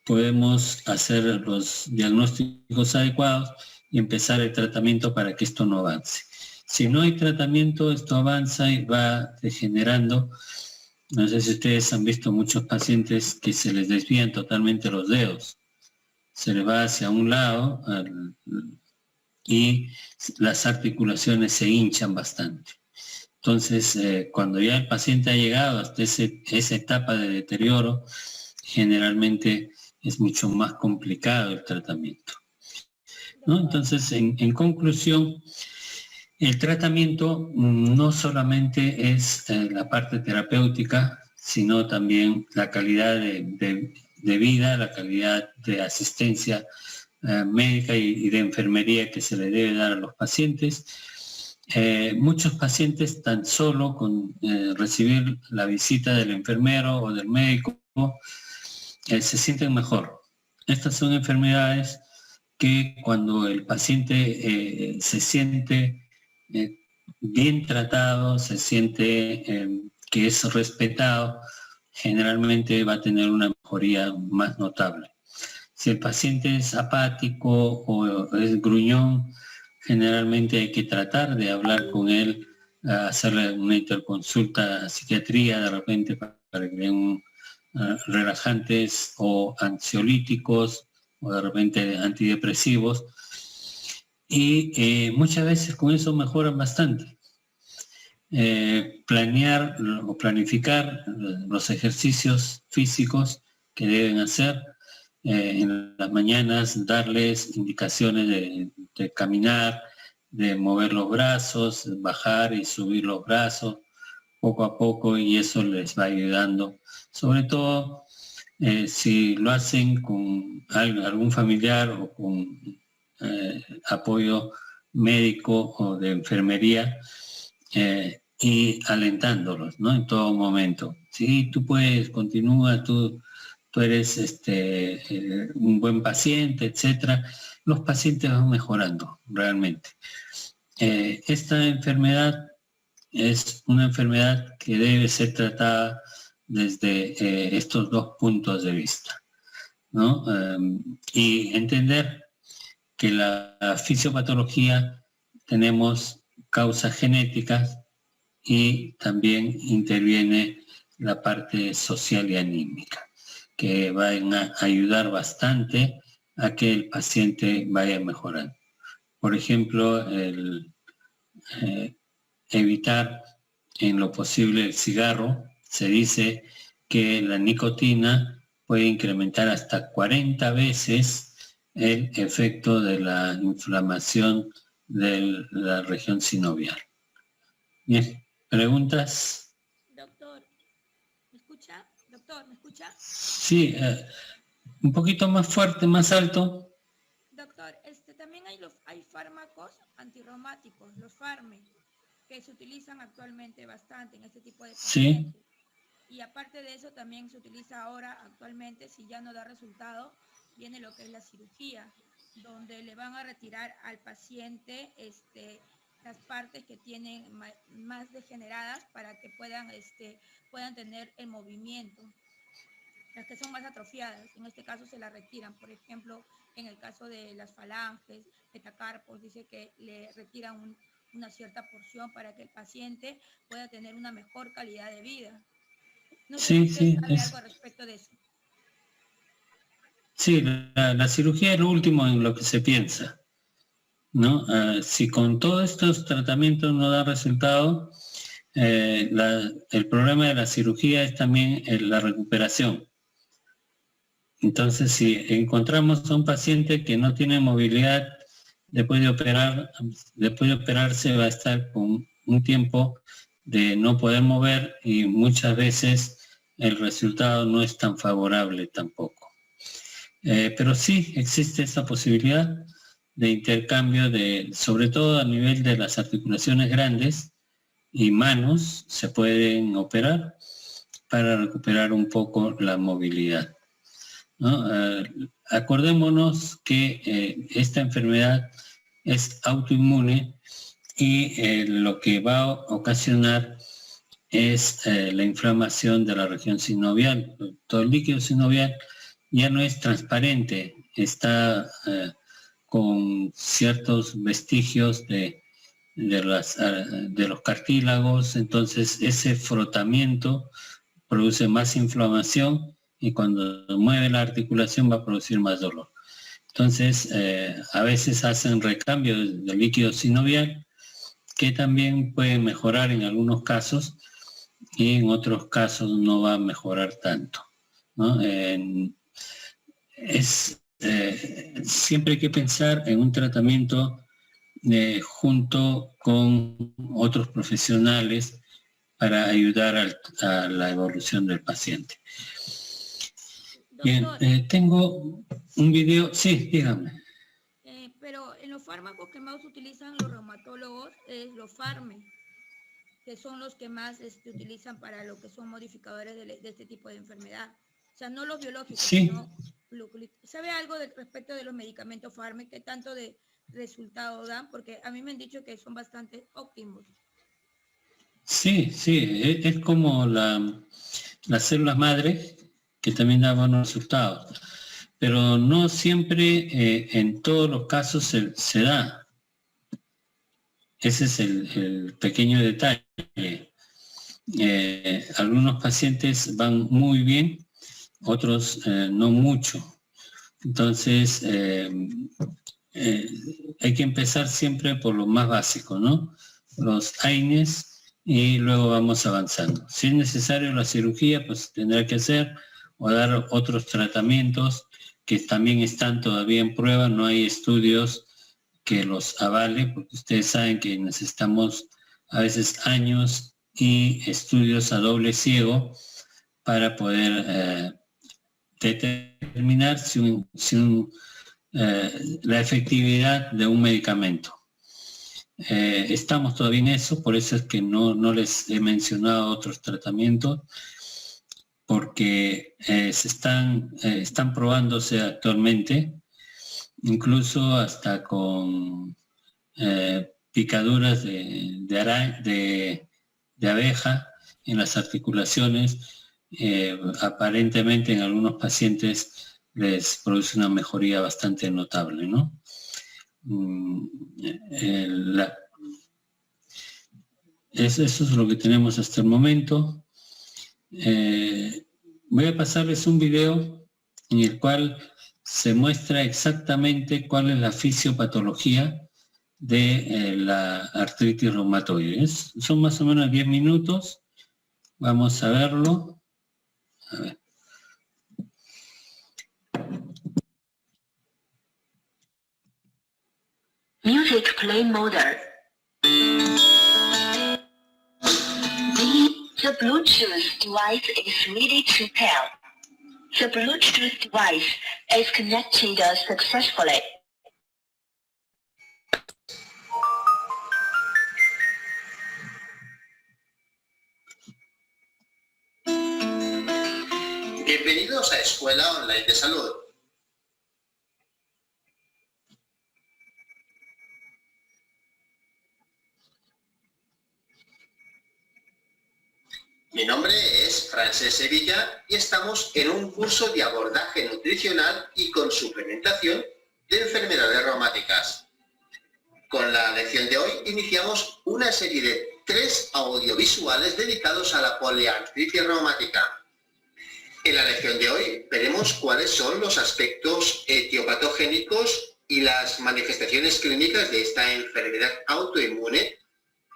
podemos hacer los diagnósticos adecuados y empezar el tratamiento para que esto no avance. Si no hay tratamiento, esto avanza y va degenerando. No sé si ustedes han visto muchos pacientes que se les desvían totalmente los dedos. Se les va hacia un lado y las articulaciones se hinchan bastante. Entonces, cuando ya el paciente ha llegado hasta esa etapa de deterioro, generalmente es mucho más complicado el tratamiento. ¿no? Entonces, en conclusión, el tratamiento no solamente es la parte terapéutica, sino también la calidad de vida, la calidad de asistencia médica y de enfermería que se le debe dar a los pacientes. Muchos pacientes tan solo con recibir la visita del enfermero o del médico se sienten mejor. Estas son enfermedades que cuando el paciente se siente bien tratado, se siente que es respetado, generalmente va a tener una mejoría más notable. Si el paciente es apático o es gruñón, generalmente hay que tratar de hablar con él, hacerle una interconsulta a psiquiatría de repente para que le den relajantes o ansiolíticos o de repente antidepresivos. Y muchas veces con eso mejoran bastante. Planear o planificar los ejercicios físicos que deben hacer en las mañanas, darles indicaciones de caminar, de mover los brazos, bajar y subir los brazos poco a poco, y eso les va ayudando. Sobre todo si lo hacen con algún familiar o con apoyo médico o de enfermería, y alentándolos, ¿no? En todo momento. Sí, tú puedes, continúa, tú eres un buen paciente, etcétera. Los pacientes van mejorando realmente. Esta enfermedad es una enfermedad que debe ser tratada desde estos dos puntos de vista, ¿no? Y entender que la fisiopatología tenemos causas genéticas y también interviene la parte social y anímica, que van a ayudar bastante a que el paciente vaya mejorando. Por ejemplo, evitar en lo posible el cigarro. Se dice que la nicotina puede incrementar hasta 40 veces el efecto de la inflamación de la región sinovial. Bien, ¿preguntas? Doctor, ¿me escucha? Doctor, ¿me escucha? Sí, un poquito más fuerte, más alto. Doctor, también hay fármacos antirreumáticos, los FARME, que se utilizan actualmente bastante en este tipo de pacientes. Sí. Y aparte de eso también se utiliza ahora actualmente, si ya no da resultado, viene lo que es la cirugía, donde le van a retirar al paciente las partes que tienen más degeneradas para que puedan tener el movimiento. Las que son más atrofiadas, en este caso se las retiran. Por ejemplo, en el caso de las falanges, metacarpos, dice que le retiran una cierta porción para que el paciente pueda tener una mejor calidad de vida. No sé si usted sabe algo respecto de eso. Sí, la cirugía es lo último en lo que se piensa, ¿no? Si con todos estos tratamientos no da resultado, el problema de la cirugía es también la recuperación. Entonces, si encontramos a un paciente que no tiene movilidad, después de operarse va a estar con un tiempo de no poder mover, y muchas veces el resultado no es tan favorable tampoco. Pero sí existe esa posibilidad de intercambio, sobre todo a nivel de las articulaciones grandes y manos, se pueden operar para recuperar un poco la movilidad, ¿no? Acordémonos que esta enfermedad es autoinmune, y lo que va a ocasionar es la inflamación de la región sinovial. Todo el líquido sinovial ya no es transparente, está con ciertos vestigios de los cartílagos. Entonces ese frotamiento produce más inflamación, y cuando mueve la articulación va a producir más dolor. Entonces a veces hacen recambio del líquido sinovial, que también puede mejorar en algunos casos, y en otros casos no va a mejorar tanto, ¿no? Es siempre hay que pensar en un tratamiento junto con otros profesionales para ayudar a la evolución del paciente. Bien, Doctor, tengo un video, sí, dígame. pero en los fármacos que más utilizan los reumatólogos es los FARME, que son los que más utilizan para lo que son modificadores de este tipo de enfermedad. O sea, no los biológicos, Sí. sino ¿sabe algo respecto de los medicamentos FARME? ¿Qué tanto de resultado dan? Porque a mí me han dicho que son bastante óptimos. Sí, es como las células madre, que también dan buenos resultados, pero no siempre en todos los casos se da. Ese es el pequeño detalle. Algunos pacientes van muy bien, otros no mucho. Entonces, hay que empezar siempre por lo más básico, ¿no? Los AINES, y luego vamos avanzando. Si es necesario la cirugía, pues tendrá que hacer o dar otros tratamientos que también están todavía en prueba. No hay estudios que los avale, porque ustedes saben que necesitamos a veces años y estudios a doble ciego para poder determinar la efectividad de un medicamento. Estamos todavía en eso, por eso es que no les he mencionado otros tratamientos, porque están probándose actualmente, incluso hasta con picaduras de abeja en las articulaciones. Aparentemente en algunos pacientes les produce una mejoría bastante notable, ¿no? Eso es lo que tenemos hasta el momento. Voy a pasarles un video en el cual se muestra exactamente cuál es la fisiopatología de la artritis reumatoide. Son más o menos 10 minutos. Vamos a verlo. A ver. Music play mode. The Bluetooth device is ready to pair. The Bluetooth device is connected successfully. Bienvenidos a Escuela Online de Salud. Mi nombre es Francesc Sevilla y estamos en un curso de abordaje nutricional y con suplementación de enfermedades reumáticas. Con la lección de hoy iniciamos una serie de 3 audiovisuales dedicados a la poliartritis reumática. En la lección de hoy veremos cuáles son los aspectos etiopatogénicos y las manifestaciones clínicas de esta enfermedad autoinmune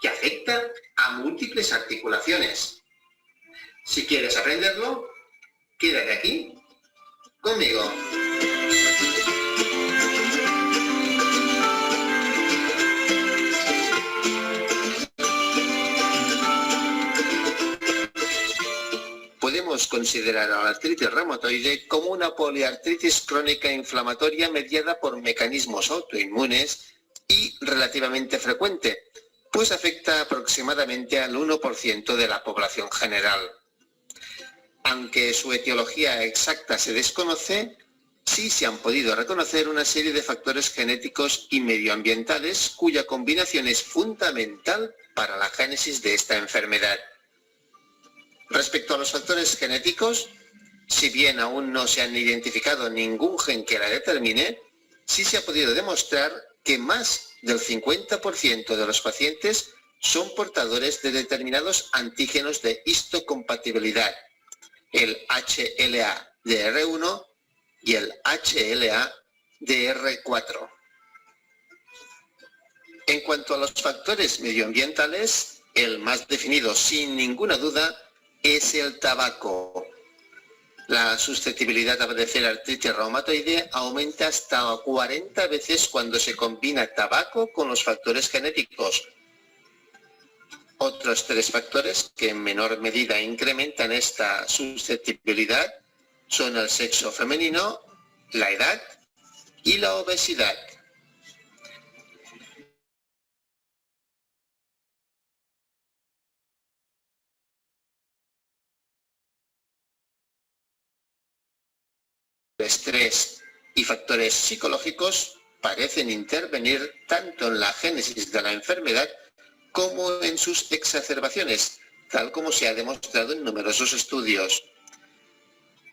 que afecta a múltiples articulaciones. Si quieres aprenderlo, quédate aquí conmigo. Podemos considerar a la artritis reumatoide como una poliartritis crónica inflamatoria mediada por mecanismos autoinmunes y relativamente frecuente, pues afecta aproximadamente al 1% de la población general. Aunque su etiología exacta se desconoce, sí se han podido reconocer una serie de factores genéticos y medioambientales cuya combinación es fundamental para la génesis de esta enfermedad. Respecto a los factores genéticos, si bien aún no se han identificado ningún gen que la determine, sí se ha podido demostrar que más del 50% de los pacientes son portadores de determinados antígenos de histocompatibilidad, el HLA-DR1 y el HLA-DR4. En cuanto a los factores medioambientales, el más definido sin ninguna duda es el tabaco. La susceptibilidad a padecer artritis reumatoide aumenta hasta 40 veces cuando se combina tabaco con los factores genéticos. Otros 3 factores que en menor medida incrementan esta susceptibilidad son el sexo femenino, la edad y la obesidad. El estrés y factores psicológicos parecen intervenir tanto en la génesis de la enfermedad como en sus exacerbaciones, tal como se ha demostrado en numerosos estudios.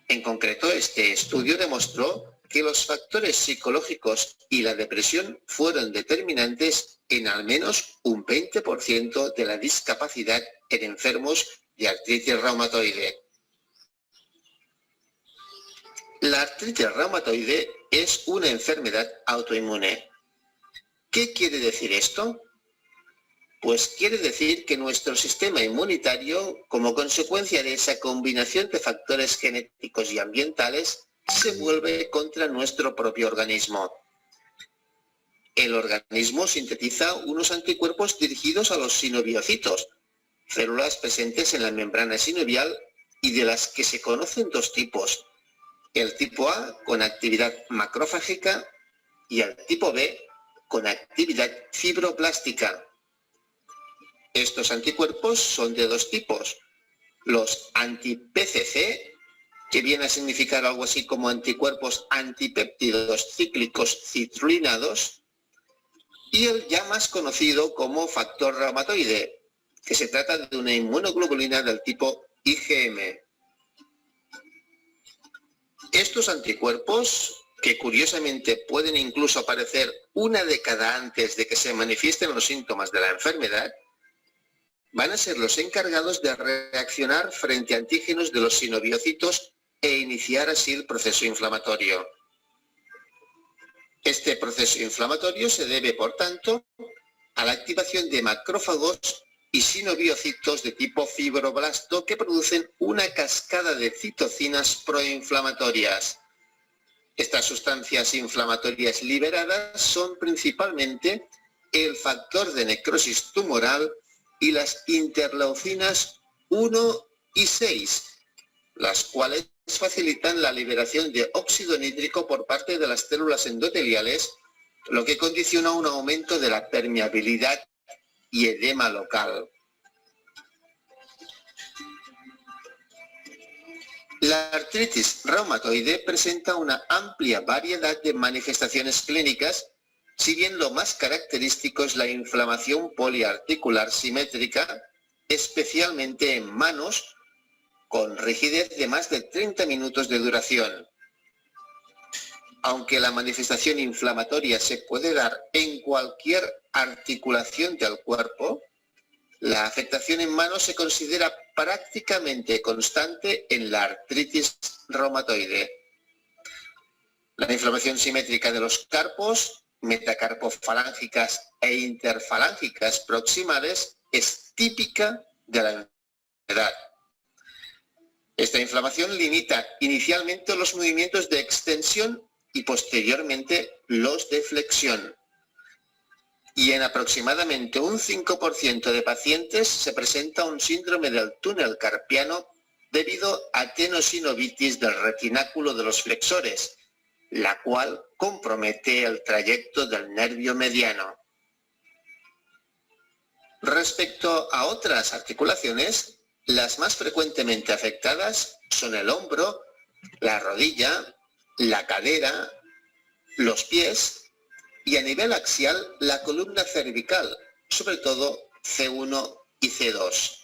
En concreto, este estudio demostró que los factores psicológicos y la depresión fueron determinantes en al menos un 20% de la discapacidad en enfermos de artritis reumatoide. La artritis reumatoide es una enfermedad autoinmune. ¿Qué quiere decir esto? Pues quiere decir que nuestro sistema inmunitario, como consecuencia de esa combinación de factores genéticos y ambientales, se vuelve contra nuestro propio organismo. El organismo sintetiza unos anticuerpos dirigidos a los sinoviocitos, células presentes en la membrana sinovial y de las que se conocen 2 tipos. El tipo A con actividad macrofágica y el tipo B con actividad fibroblástica. Estos anticuerpos son de 2 tipos. Los anti-PCC, que viene a significar algo así como anticuerpos antipéptidos cíclicos citrulinados, y el ya más conocido como factor reumatoide, que se trata de una inmunoglobulina del tipo IgM. Estos anticuerpos, que curiosamente pueden incluso aparecer una década antes de que se manifiesten los síntomas de la enfermedad, van a ser los encargados de reaccionar frente a antígenos de los sinoviocitos e iniciar así el proceso inflamatorio. Este proceso inflamatorio se debe, por tanto, a la activación de macrófagos y sinoviocitos de tipo fibroblasto que producen una cascada de citocinas proinflamatorias. Estas sustancias inflamatorias liberadas son principalmente el factor de necrosis tumoral y las interleucinas 1 y 6, las cuales facilitan la liberación de óxido nítrico por parte de las células endoteliales, lo que condiciona un aumento de la permeabilidad y edema local. La artritis reumatoide presenta una amplia variedad de manifestaciones clínicas, si bien lo más característico es la inflamación poliarticular simétrica, especialmente en manos, con rigidez de más de 30 minutos de duración. Aunque la manifestación inflamatoria se puede dar en cualquier articulación del cuerpo, la afectación en manos se considera prácticamente constante en la artritis reumatoide. La inflamación simétrica de los carpos, metacarpofalángicas e interfalángicas proximales es típica de la enfermedad. Esta inflamación limita inicialmente los movimientos de extensión y posteriormente los de flexión. Y en aproximadamente un 5% de pacientes se presenta un síndrome del túnel carpiano debido a tenosinovitis del retináculo de los flexores, la cual compromete el trayecto del nervio mediano. Respecto a otras articulaciones, las más frecuentemente afectadas son el hombro, la rodilla, la cadera, los pies y a nivel axial la columna cervical, sobre todo C1 y C2.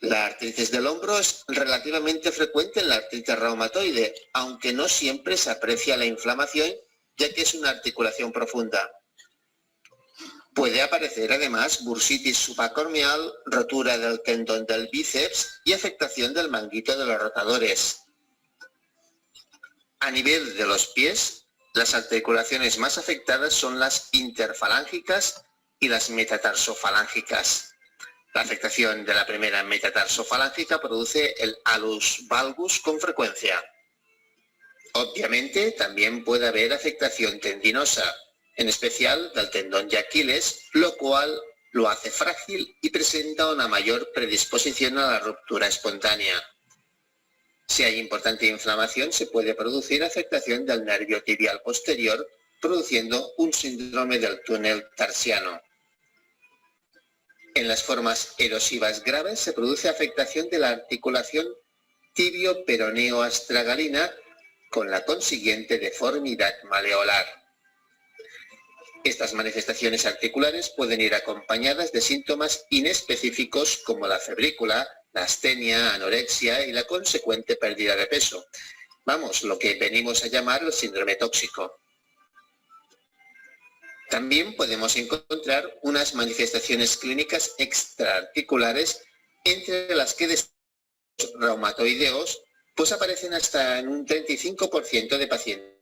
La artritis del hombro es relativamente frecuente en la artritis reumatoide, aunque no siempre se aprecia la inflamación, ya que es una articulación profunda. Puede aparecer además bursitis subacorneal, rotura del tendón del bíceps y afectación del manguito de los rotadores. A nivel de los pies, las articulaciones más afectadas son las interfalángicas y las metatarsofalancicas. La afectación de la primera metatarsofalángica produce el alus valgus con frecuencia. Obviamente, también puede haber afectación tendinosa, en especial del tendón de Aquiles, lo cual lo hace frágil y presenta una mayor predisposición a la ruptura espontánea. Si hay importante inflamación, se puede producir afectación del nervio tibial posterior, produciendo un síndrome del túnel tarsiano. En las formas erosivas graves se produce afectación de la articulación tibio-peroneo-astragalina con la consiguiente deformidad maleolar. Estas manifestaciones articulares pueden ir acompañadas de síntomas inespecíficos como la febrícula, la astenia, anorexia y la consecuente pérdida de peso. Vamos, lo que venimos a llamar el síndrome tóxico. También podemos encontrar unas manifestaciones clínicas extraarticulares, entre las que los reumatoideos pues aparecen hasta en un 35% de pacientes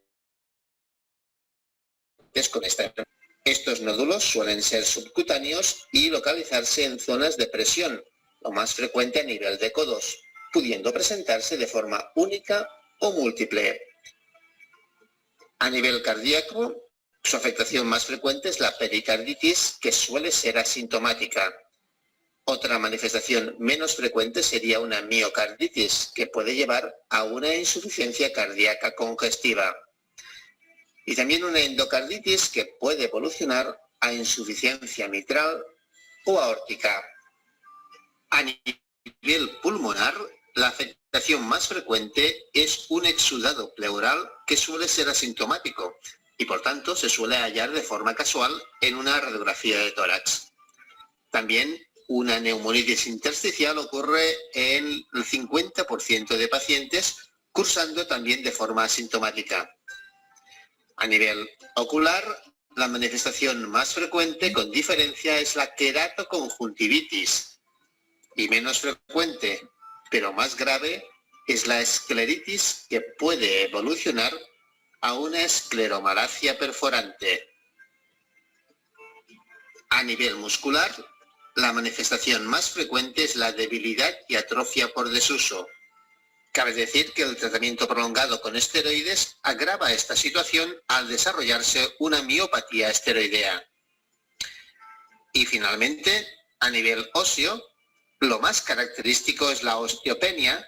con esta enfermedad. Estos nódulos suelen ser subcutáneos y localizarse en zonas de presión, lo más frecuente a nivel de codos, pudiendo presentarse de forma única o múltiple. A nivel cardíaco, su afectación más frecuente es la pericarditis, que suele ser asintomática. Otra manifestación menos frecuente sería una miocarditis, que puede llevar a una insuficiencia cardíaca congestiva. Y también una endocarditis, que puede evolucionar a insuficiencia mitral o aórtica. A nivel pulmonar, la afectación más frecuente es un exudado pleural, que suele ser asintomático y por tanto se suele hallar de forma casual en una radiografía de tórax. También una neumonitis intersticial ocurre en el 50% de pacientes, cursando también de forma asintomática. A nivel ocular, la manifestación más frecuente con diferencia es la queratoconjuntivitis, y menos frecuente, pero más grave, es la escleritis, que puede evolucionar a una escleromalacia perforante. A nivel muscular, la manifestación más frecuente es la debilidad y atrofia por desuso. Cabe decir que el tratamiento prolongado con esteroides agrava esta situación al desarrollarse una miopatía esteroidea. Y finalmente, a nivel óseo, lo más característico es la osteopenia,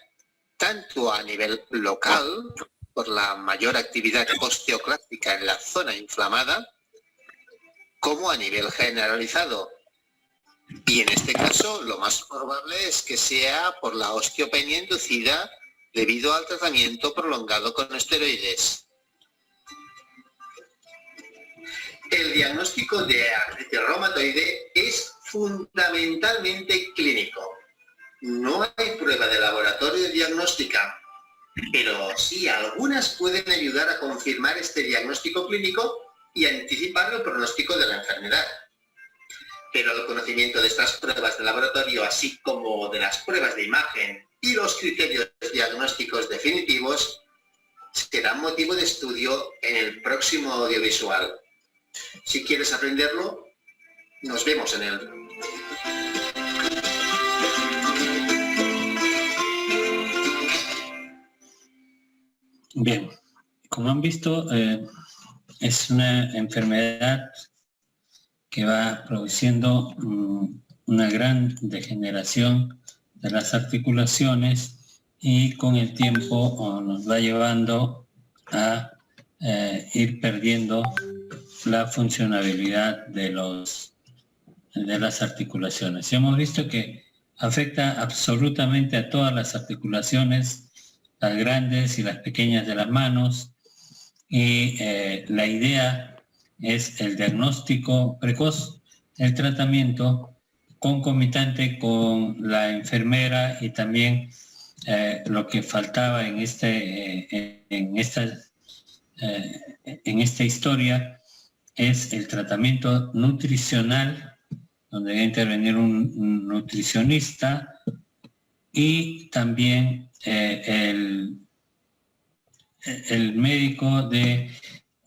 tanto a nivel local, por la mayor actividad osteoclástica en la zona inflamada, como a nivel generalizado. Y en este caso, lo más probable es que sea por la osteopenia inducida debido al tratamiento prolongado con esteroides. El diagnóstico de artritis reumatoide es fundamentalmente clínico. No hay prueba de laboratorio diagnóstica, pero sí algunas pueden ayudar a confirmar este diagnóstico clínico y anticipar el pronóstico de la enfermedad. Pero el conocimiento de estas pruebas de laboratorio, así como de las pruebas de imagen y los criterios diagnósticos definitivos, serán motivo de estudio en el próximo audiovisual. Si quieres aprenderlo, nos vemos en él. Bien, como han visto, es una enfermedad que va produciendo una gran degeneración de las articulaciones y con el tiempo nos va llevando a ir perdiendo la funcionabilidad de las articulaciones. Y hemos visto que afecta absolutamente a todas las articulaciones, las grandes y las pequeñas de las manos, y la idea es el diagnóstico precoz, el tratamiento concomitante con la enfermera y también lo que faltaba en esta historia es el tratamiento nutricional, donde debe intervenir un nutricionista, y también el médico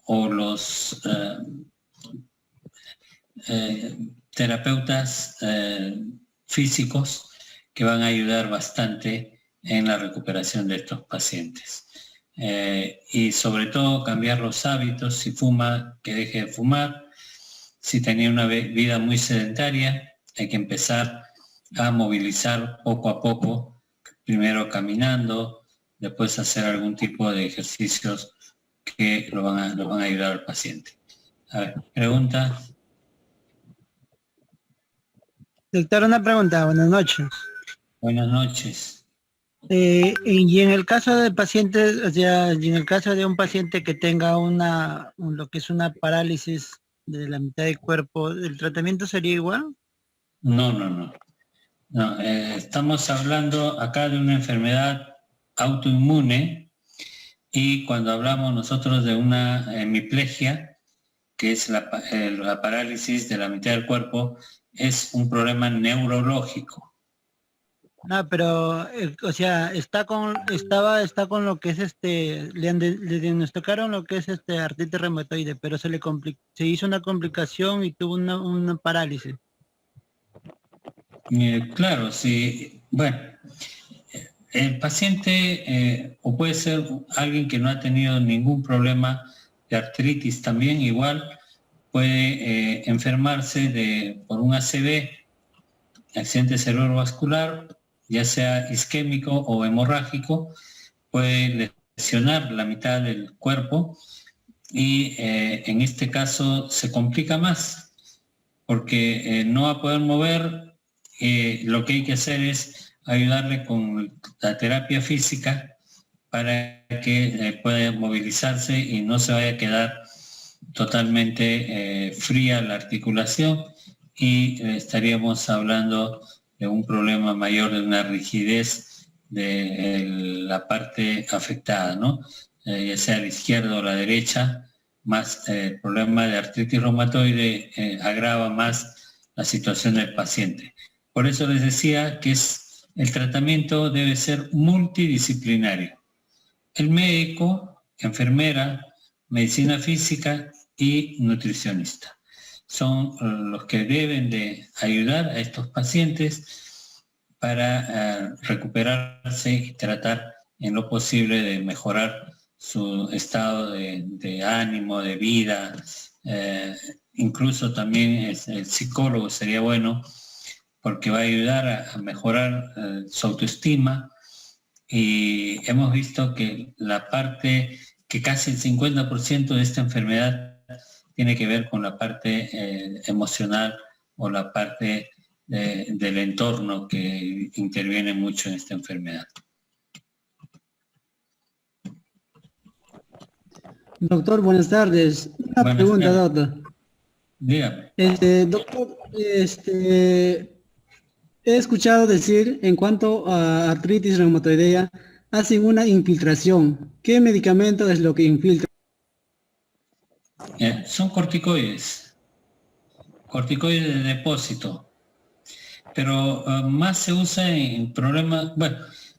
o los terapeutas físicos que van a ayudar bastante en la recuperación de estos pacientes. Y sobre todo cambiar los hábitos, si fuma, que deje de fumar, si tenía una vida muy sedentaria, hay que empezar a movilizar poco a poco, primero caminando, después hacer algún tipo de ejercicios que lo van a ayudar al paciente. A ver, pregunta. Doctor, una pregunta. Buenas noches. Buenas noches. Y en el caso de pacientes, o sea, y en el caso de un paciente que tenga lo que es una parálisis de la mitad del cuerpo, ¿el tratamiento sería igual? No, estamos hablando acá de una enfermedad autoinmune, y cuando hablamos nosotros de una hemiplegia, que es la parálisis de la mitad del cuerpo, es un problema neurológico. No, pero, o sea, está con lo que es le diagnosticaron lo que es artritis reumatoide, pero se hizo una complicación y tuvo una parálisis. Claro, sí. Bueno, el paciente, o puede ser alguien que no ha tenido ningún problema de artritis también, igual puede enfermarse por un ACV, accidente cerebrovascular, ya sea isquémico o hemorrágico, puede lesionar la mitad del cuerpo y en este caso se complica más, porque no va a poder mover. Lo que hay que hacer es ayudarle con la terapia física para que pueda movilizarse y no se vaya a quedar totalmente fría la articulación, y estaríamos hablando de un problema mayor, de una rigidez de la parte afectada, ¿no? Ya sea la izquierda o la derecha, más el problema de artritis reumatoide agrava más la situación del paciente. Por eso les decía que el tratamiento debe ser multidisciplinario. El médico, enfermera, medicina física y nutricionista son los que deben de ayudar a estos pacientes para recuperarse y tratar en lo posible de mejorar su estado de ánimo, de vida. Incluso también el psicólogo sería bueno, porque va a ayudar a mejorar su autoestima, y hemos visto que que casi el 50% de esta enfermedad tiene que ver con la parte emocional o la parte del entorno, que interviene mucho en esta enfermedad. Doctor, buenas tardes. Una pregunta, doctor. Dígame. Doctor, he escuchado decir, en cuanto a artritis reumatoidea, hacen una infiltración. ¿Qué medicamento es lo que infiltra? Son corticoides de depósito, pero más se usa en problemas,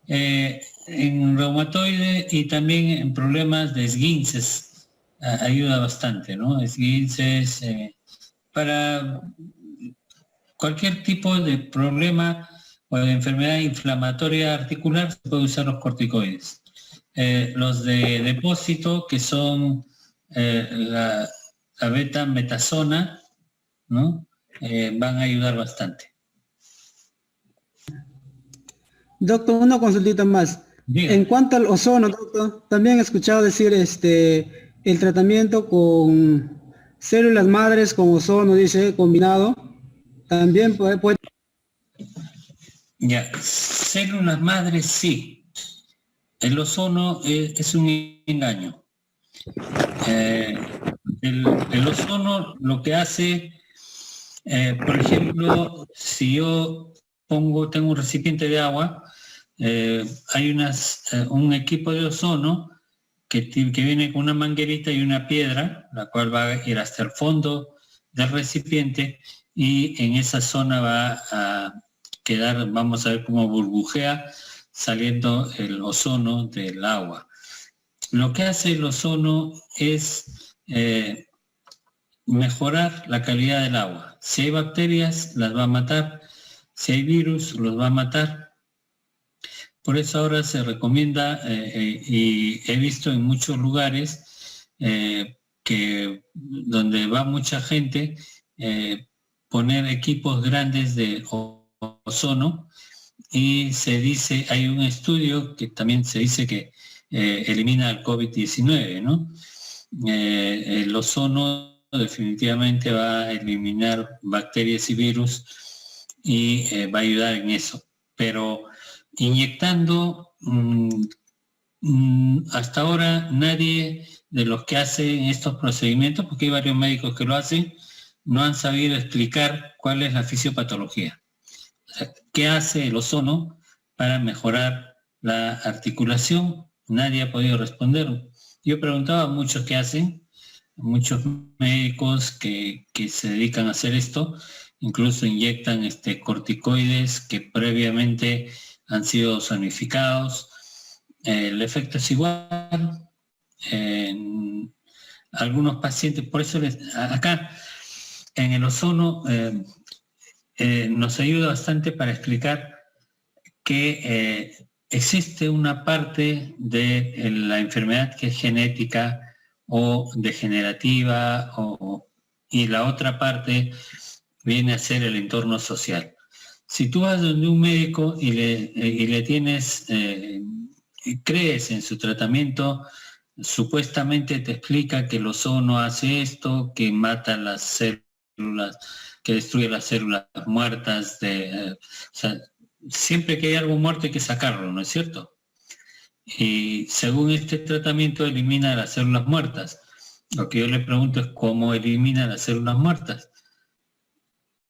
en reumatoide y también en problemas de esguinces, ayuda bastante, ¿no? Esguinces, para cualquier tipo de problema o de enfermedad inflamatoria articular se puede usar los corticoides. Los de depósito, que son la beta-metasona, ¿no? Van a ayudar bastante. Doctor, una consultita más. Bien. En cuanto al ozono, doctor, también he escuchado decir el tratamiento con células madres con ozono, dice, combinado, también puede... Ya, células madres sí. El ozono es un engaño. El ozono lo que hace, por ejemplo, si yo tengo un recipiente de agua, hay un equipo de ozono que viene con una manguerita y una piedra, la cual va a ir hasta el fondo del recipiente, y en esa zona va a quedar, vamos a ver cómo burbujea saliendo el ozono del agua. Lo que hace el ozono es mejorar la calidad del agua. Si hay bacterias, las va a matar. Si hay virus, los va a matar. Por eso ahora se recomienda, y he visto en muchos lugares que donde va mucha gente, poner equipos grandes de ozono, y se dice, hay un estudio que también se dice que elimina el COVID-19, ¿no? El ozono definitivamente va a eliminar bacterias y virus y va a ayudar en eso. Pero inyectando, hasta ahora nadie de los que hacen estos procedimientos, porque hay varios médicos que lo hacen, no han sabido explicar cuál es la fisiopatología. O sea, ¿qué hace el ozono para mejorar la articulación? Nadie ha podido responder. Yo preguntaba a muchos qué hacen, muchos médicos que se dedican a hacer esto, incluso inyectan corticoides que previamente han sido zonificados. El efecto es igual. En algunos pacientes, por eso acá en el ozono nos ayuda bastante para explicar que existe una parte de la enfermedad que es genética o degenerativa, y la otra parte viene a ser el entorno social. Si tú vas donde un médico y le tienes, crees en su tratamiento, supuestamente te explica que el ozono hace esto, que mata las células, que destruye las células muertas, o sea, siempre que hay algo muerto hay que sacarlo, ¿no es cierto? Y según este tratamiento elimina las células muertas. Lo que yo le pregunto es cómo elimina las células muertas.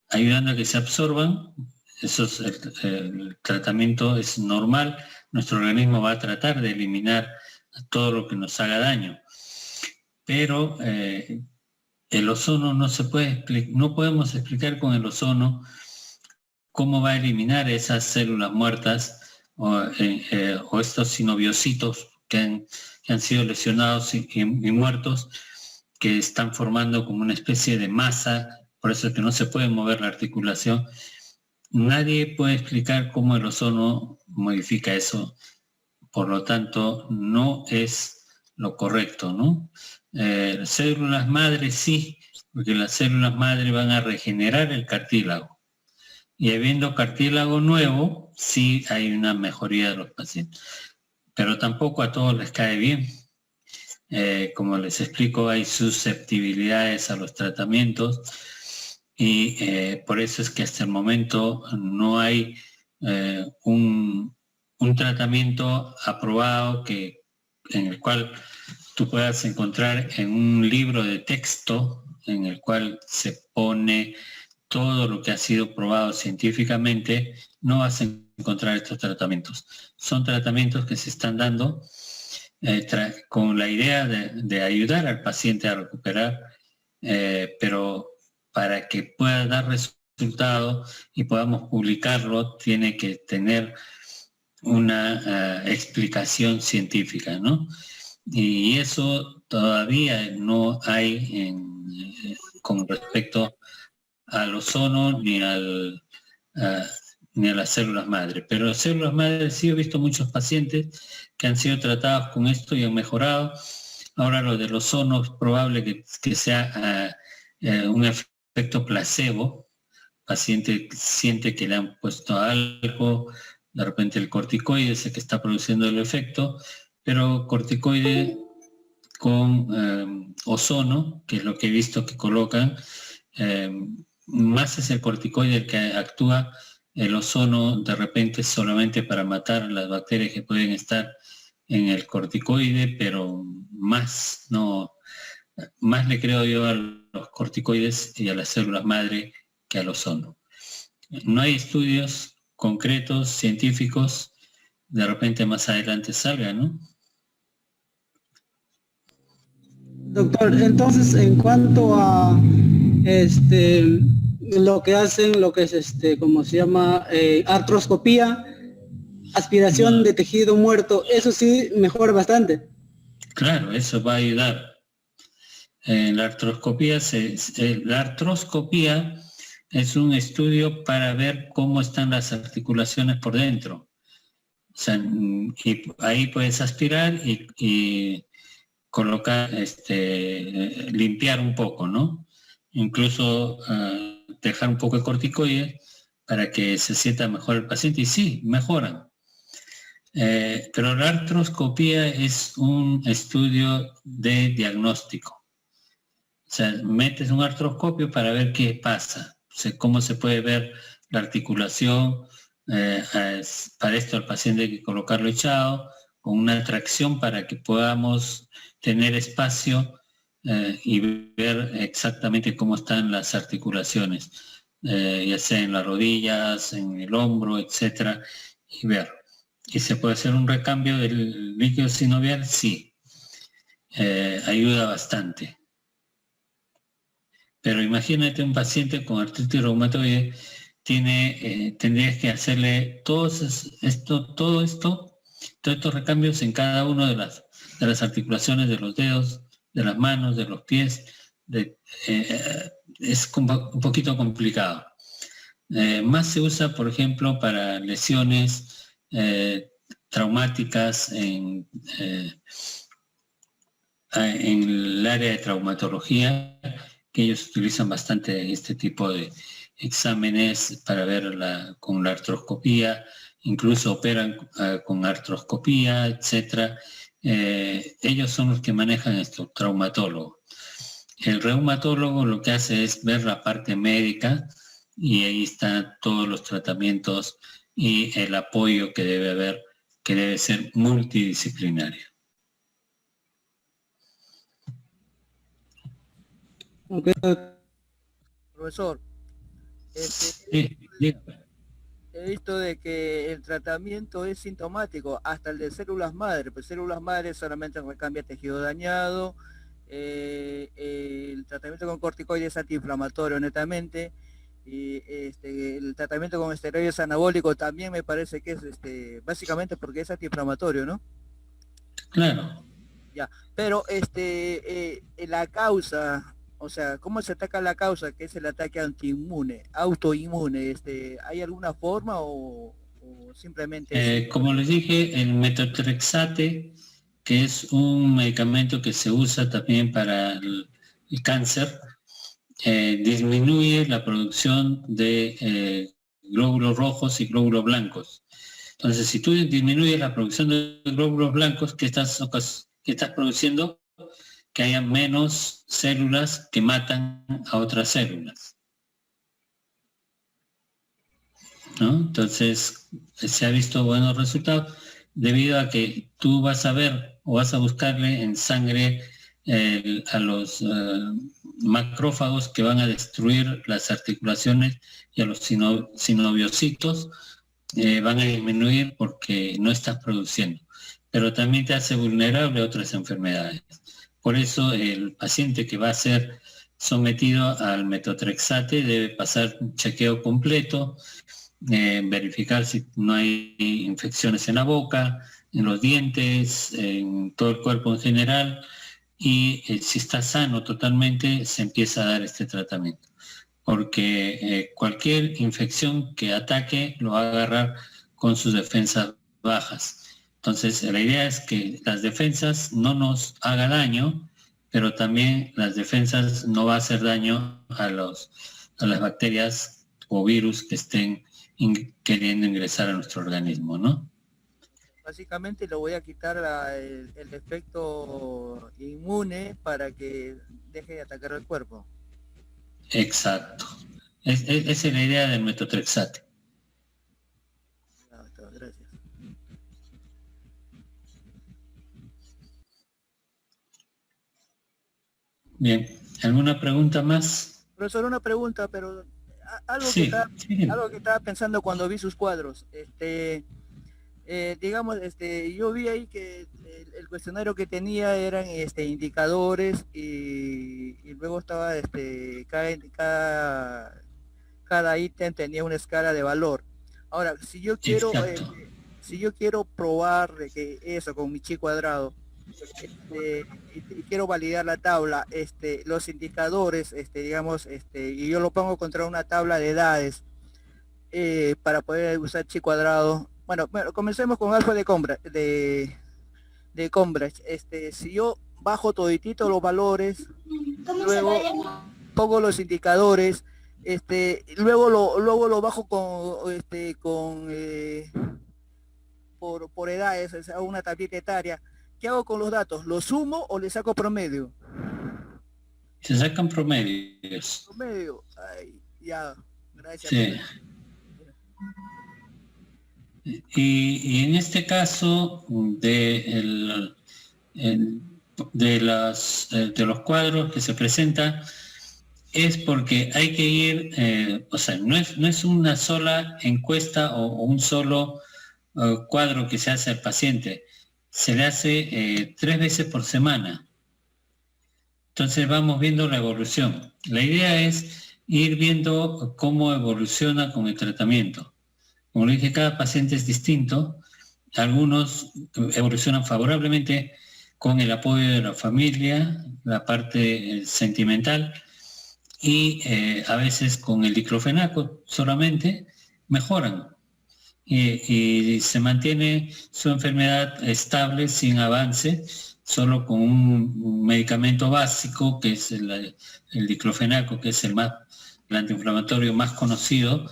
Ayudando a que se absorban. Eso es, el tratamiento es normal. Nuestro organismo va a tratar de eliminar todo lo que nos haga daño. Pero el ozono no se puede explicar, no podemos explicar con el ozono cómo va a eliminar esas células muertas o estos sinoviocitos que han sido lesionados y muertos, que están formando como una especie de masa, por eso es que no se puede mover la articulación. Nadie puede explicar cómo el ozono modifica eso, por lo tanto no es lo correcto, ¿no? Células madre sí, porque las células madre van a regenerar el cartílago. Y habiendo cartílago nuevo, sí hay una mejoría de los pacientes. Pero tampoco a todos les cae bien. Como les explico, hay susceptibilidades a los tratamientos y por eso es que hasta el momento no hay un tratamiento aprobado en el cual tú puedas encontrar en un libro de texto en el cual se pone todo lo que ha sido probado científicamente. No vas a encontrar estos tratamientos. Son tratamientos que se están dando con la idea de ayudar al paciente a recuperar, pero para que pueda dar resultado y podamos publicarlo, tiene que tener una explicación científica, ¿no? Y eso todavía no hay con respecto al ozono ni a las células madre. Pero las células madre sí he visto muchos pacientes que han sido tratados con esto y han mejorado. Ahora lo del ozono es probable que sea un efecto placebo. El paciente siente que le han puesto algo, de repente el corticoide es el que está produciendo el efecto, pero corticoide con ozono, que es lo que he visto que colocan, más es el corticoide el que actúa. El ozono de repente es solamente para matar las bacterias que pueden estar en el corticoide, pero más le creo yo a los corticoides y a las células madre que al ozono. No hay estudios concretos, científicos, de repente más adelante salga, ¿no? Doctor, entonces en cuanto a lo que hacen, lo que es ¿cómo se llama? Artroscopía, aspiración de tejido muerto, eso sí mejora bastante. Claro, eso va a ayudar. La artroscopía es un estudio para ver cómo están las articulaciones por dentro. O sea, y ahí puedes aspirar y colocar, limpiar un poco, ¿no? Incluso dejar un poco de corticoides para que se sienta mejor el paciente, y sí, mejoran. Pero la artroscopía es un estudio de diagnóstico. O sea, metes un artroscopio para ver qué pasa, o sea, cómo se puede ver la articulación. Para esto al paciente hay que colocarlo echado, con una tracción para que podamos tener espacio y ver exactamente cómo están las articulaciones, ya sea en las rodillas, en el hombro, etcétera, y ver. ¿Y se puede hacer un recambio del líquido sinovial? Sí, ayuda bastante. Pero imagínate un paciente con artritis reumatoide, tendrías que hacerle todos estos recambios en cada una de las articulaciones de los dedos, de las manos, de los pies. Es un poquito complicado. Más se usa, por ejemplo, para lesiones traumáticas en el área de traumatología, que ellos utilizan bastante este tipo de exámenes para ver con la artroscopía, incluso operan con artroscopía, etcétera. Ellos son los que manejan esto, traumatólogo. El reumatólogo lo que hace es ver la parte médica, y ahí están todos los tratamientos y el apoyo que debe haber, que debe ser multidisciplinario. Ok. Profesor, Sí, dígame. he visto de que el tratamiento es sintomático, hasta el de células madre, pues células madre solamente recambia tejido dañado, el tratamiento con corticoides es antiinflamatorio netamente, y el tratamiento con esteroides anabólicos también me parece que es básicamente porque es antiinflamatorio, ¿no? Claro. Ya, pero la causa, o sea, ¿cómo se ataca la causa, que es el ataque autoinmune? ¿Hay alguna forma o simplemente Como les dije, el metotrexate, que es un medicamento que se usa también para el cáncer, disminuye la producción de glóbulos rojos y glóbulos blancos. Entonces, si tú disminuyes la producción de glóbulos blancos, ¿qué estás produciendo? Que haya menos células que matan a otras células, ¿no? Entonces, se ha visto buenos resultados debido a que tú vas a ver o vas a buscarle en sangre a los macrófagos que van a destruir las articulaciones, y a los sinoviocitos van a disminuir porque no estás produciendo. Pero también te hace vulnerable a otras enfermedades. Por eso el paciente que va a ser sometido al metotrexate debe pasar un chequeo completo, verificar si no hay infecciones en la boca, en los dientes, en todo el cuerpo en general, y si está sano totalmente se empieza a dar este tratamiento. Porque cualquier infección que ataque lo va a agarrar con sus defensas bajas. Entonces, la idea es que las defensas no nos hagan daño, pero también las defensas no va a hacer daño a las bacterias o virus que estén queriendo ingresar a nuestro organismo, ¿no? básicamente le voy a quitar el efecto inmune para que deje de atacar el cuerpo? Exacto. Esa es la idea del metotrexate. Gracias. Bien, ¿alguna pregunta más? Profesor, una pregunta, pero algo, Sí, algo que estaba pensando cuando vi sus cuadros. Digamos, yo vi ahí que el cuestionario que tenía eran indicadores y luego estaba cada ítem tenía una escala de valor. Ahora, si yo quiero probar de que eso con mi chi cuadrado, y quiero validar la tabla, los indicadores, digamos, y yo lo pongo contra una tabla de edades para poder usar chi cuadrado. Bueno, comencemos con alfa de Cambridge. Si yo bajo toditito los valores, luego pongo los indicadores, luego lo bajo por edades, o sea, una tablita etaria. ¿Qué hago con los datos? ¿Los sumo o le saco promedio? Se sacan promedios. Promedio. Ay, ya, gracias. Sí. Y en este caso de los cuadros que se presentan, es porque hay que ir, o sea, no es una sola encuesta o un solo cuadro que se hace al paciente, se le hace 3 veces por semana. Entonces vamos viendo la evolución. La idea es ir viendo cómo evoluciona con el tratamiento. Como le dije, cada paciente es distinto. Algunos evolucionan favorablemente con el apoyo de la familia, la parte sentimental, y a veces con el diclofenaco solamente mejoran. Y se mantiene su enfermedad estable, sin avance, solo con un medicamento básico, que es el diclofenaco, que es el antiinflamatorio más conocido,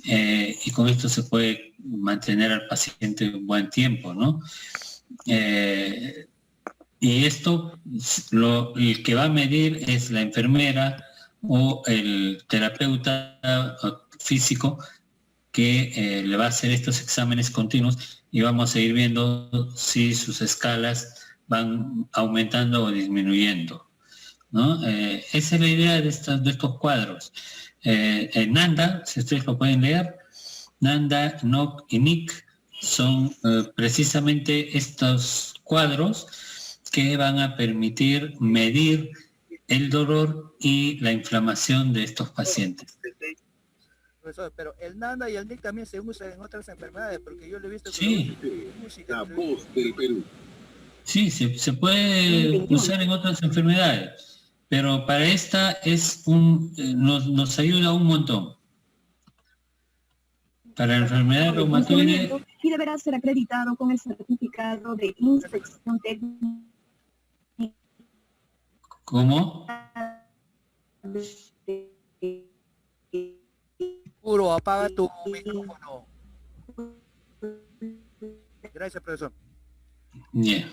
y con esto se puede mantener al paciente un buen tiempo, ¿no? Y esto, el que va a medir es la enfermera o el terapeuta físico, que le va a hacer estos exámenes continuos, y vamos a ir viendo si sus escalas van aumentando o disminuyendo, ¿no? Esa es la idea de estos cuadros. En NANDA, si ustedes lo pueden leer, NANDA, NOC y NIC son precisamente estos cuadros que van a permitir medir el dolor y la inflamación de estos pacientes. Profesor, pero el NANDA y el NIC también se usan en otras enfermedades, porque yo lo he visto Sí. con música. La voz del Perú. Sí, se puede usar en otras enfermedades, pero para esta es nos ayuda un montón. Para la enfermedad reumatoide. Y deberá ser acreditado con el certificado de inspección técnica. ¿Cómo? Puro, apaga tu micrófono. Gracias, profesor. Bien.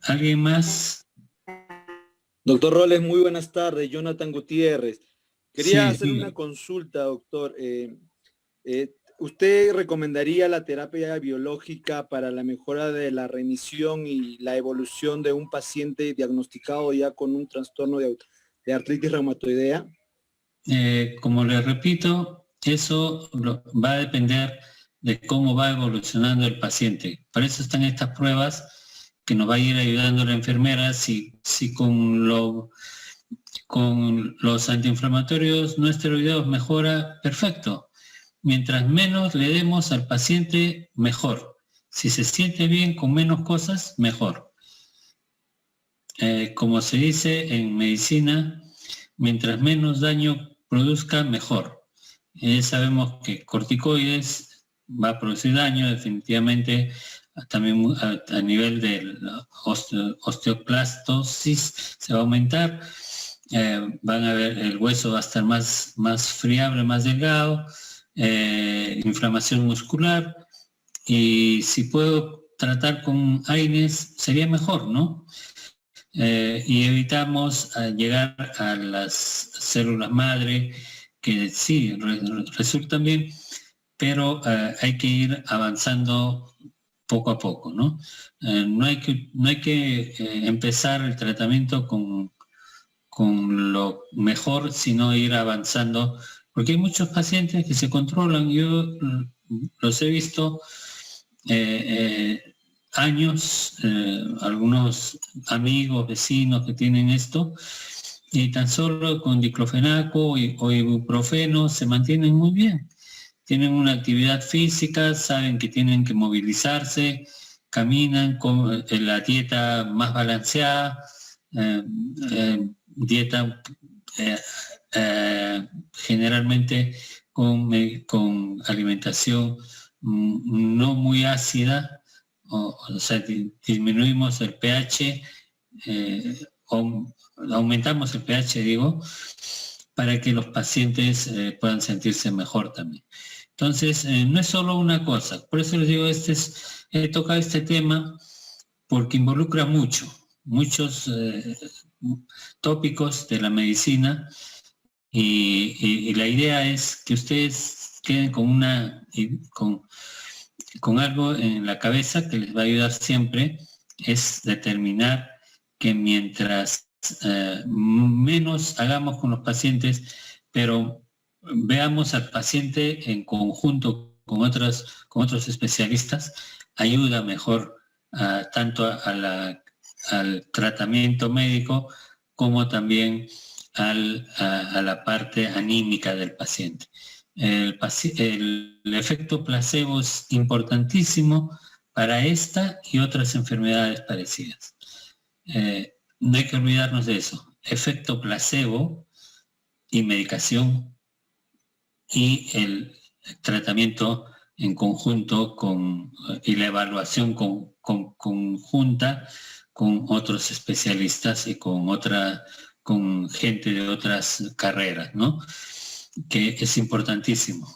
¿Alguien más? Doctor Roles, muy buenas tardes. Jonathan Gutiérrez. Quería Sí, hacer sí. una consulta, doctor. ¿Usted recomendaría la terapia biológica para la mejora de la remisión y la evolución de un paciente diagnosticado ya con un trastorno de artritis reumatoidea? Como les repito, eso va a depender de cómo va evolucionando el paciente. Para eso están estas pruebas que nos va a ir ayudando la enfermera. Si con los antiinflamatorios no esteroideos mejora, perfecto. Mientras menos le demos al paciente, mejor. Si se siente bien con menos cosas, mejor. Como se dice en medicina, mientras menos daño produzca, mejor. Sabemos que corticoides va a producir daño, definitivamente, también a nivel de la osteoclastosis se va a aumentar. Van a ver, el hueso va a estar más friable, más delgado, inflamación muscular, y si puedo tratar con AINES sería mejor, ¿no? Y evitamos llegar a las células madre, que sí, resultan bien, pero hay que ir avanzando poco a poco, ¿no? No hay que empezar el tratamiento con lo mejor, sino ir avanzando, porque hay muchos pacientes que se controlan. Yo los he visto años, algunos amigos, vecinos que tienen esto, y tan solo con diclofenaco o ibuprofeno se mantienen muy bien. Tienen una actividad física, saben que tienen que movilizarse, caminan con la dieta más balanceada, dieta generalmente con alimentación no muy ácida, o sea, disminuimos el pH, aumentamos el pH, digo, para que los pacientes puedan sentirse mejor también. Entonces, no es solo una cosa, por eso les digo, he tocado este tema porque involucra muchos tópicos de la medicina y la idea es que ustedes queden con algo en la cabeza que les va a ayudar siempre, es determinar que mientras menos hagamos con los pacientes, pero veamos al paciente en conjunto con otros especialistas, ayuda mejor tanto al tratamiento médico como también a la parte anímica del paciente. El efecto placebo es importantísimo para esta y otras enfermedades parecidas. No hay que olvidarnos de eso. Efecto placebo y medicación y el tratamiento en conjunto y la evaluación conjunta con otros especialistas y con gente de otras carreras, ¿no? Que es importantísimo.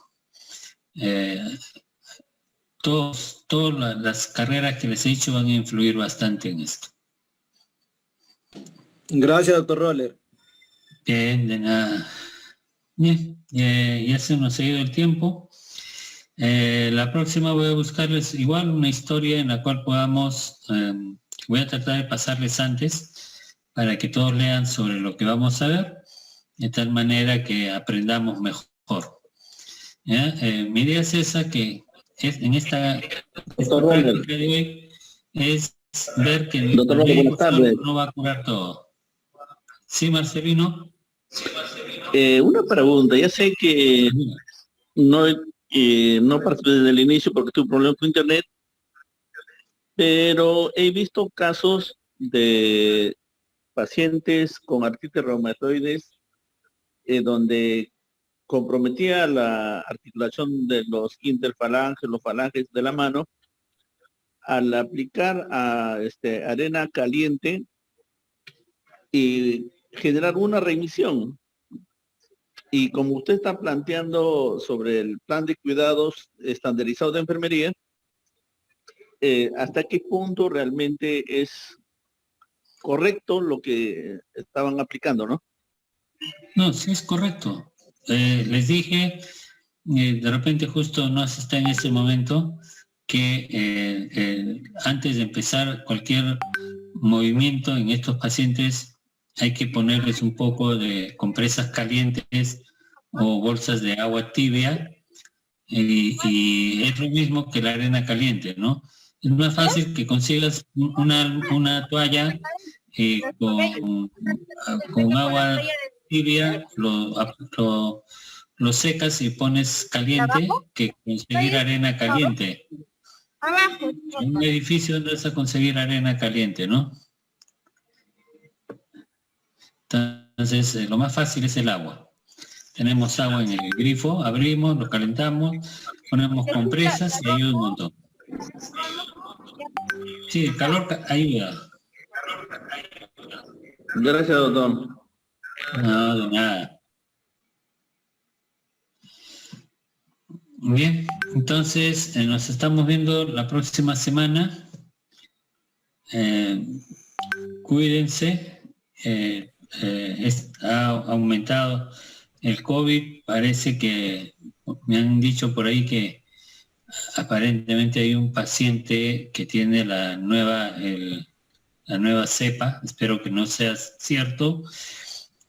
Todas las carreras que les he dicho van a influir bastante en esto. Gracias, doctor Roller. Bien, de nada. Bien, ya se nos ha ido el tiempo. La próxima voy a buscarles igual una historia en la cual podamos, voy a tratar de pasarles antes para que todos lean sobre lo que vamos a ver, de tal manera que aprendamos mejor. ¿Ya? Mi idea es esa, que en esta práctica de hoy es ver que el médico no va a curar todo. ¿Sí, Marcelino? Una pregunta, ya sé que no participé desde el inicio porque tuve problemas con internet, pero he visto casos de pacientes con artritis reumatoides donde comprometía la articulación de los interfalanges, los falanges de la mano, al aplicar arena caliente y generar una remisión. Y como usted está planteando sobre el plan de cuidados estandarizado de enfermería, ¿hasta qué punto realmente es correcto lo que estaban aplicando, no? No, sí es correcto. Les dije, de repente justo no está en ese momento, que antes de empezar cualquier movimiento en estos pacientes hay que ponerles un poco de compresas calientes o bolsas de agua tibia, y es lo mismo que la arena caliente, ¿no? Es más fácil que consigas una toalla con agua tibia, lo secas y pones caliente, que conseguir arena caliente. En un edificio no vas a conseguir arena caliente, ¿no? Entonces, lo más fácil es el agua. Tenemos agua en el grifo, abrimos, lo calentamos, ponemos compresas y ayuda un montón. Sí, el calor ayuda. Gracias, doctor. No, de nada. Bien, entonces nos estamos viendo la próxima semana. Cuídense. Ha aumentado el COVID. Parece que me han dicho por ahí que aparentemente hay un paciente que tiene la nueva cepa. Espero que no sea cierto,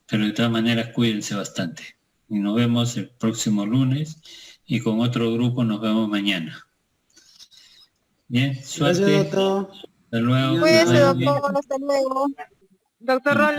pero de todas maneras cuídense bastante. Y nos vemos el próximo lunes y con otro grupo nos vemos mañana. Bien, suerte. Gracias, doctor. Hasta luego. Cuídese, doctor. Hasta luego. Doctor Rolle.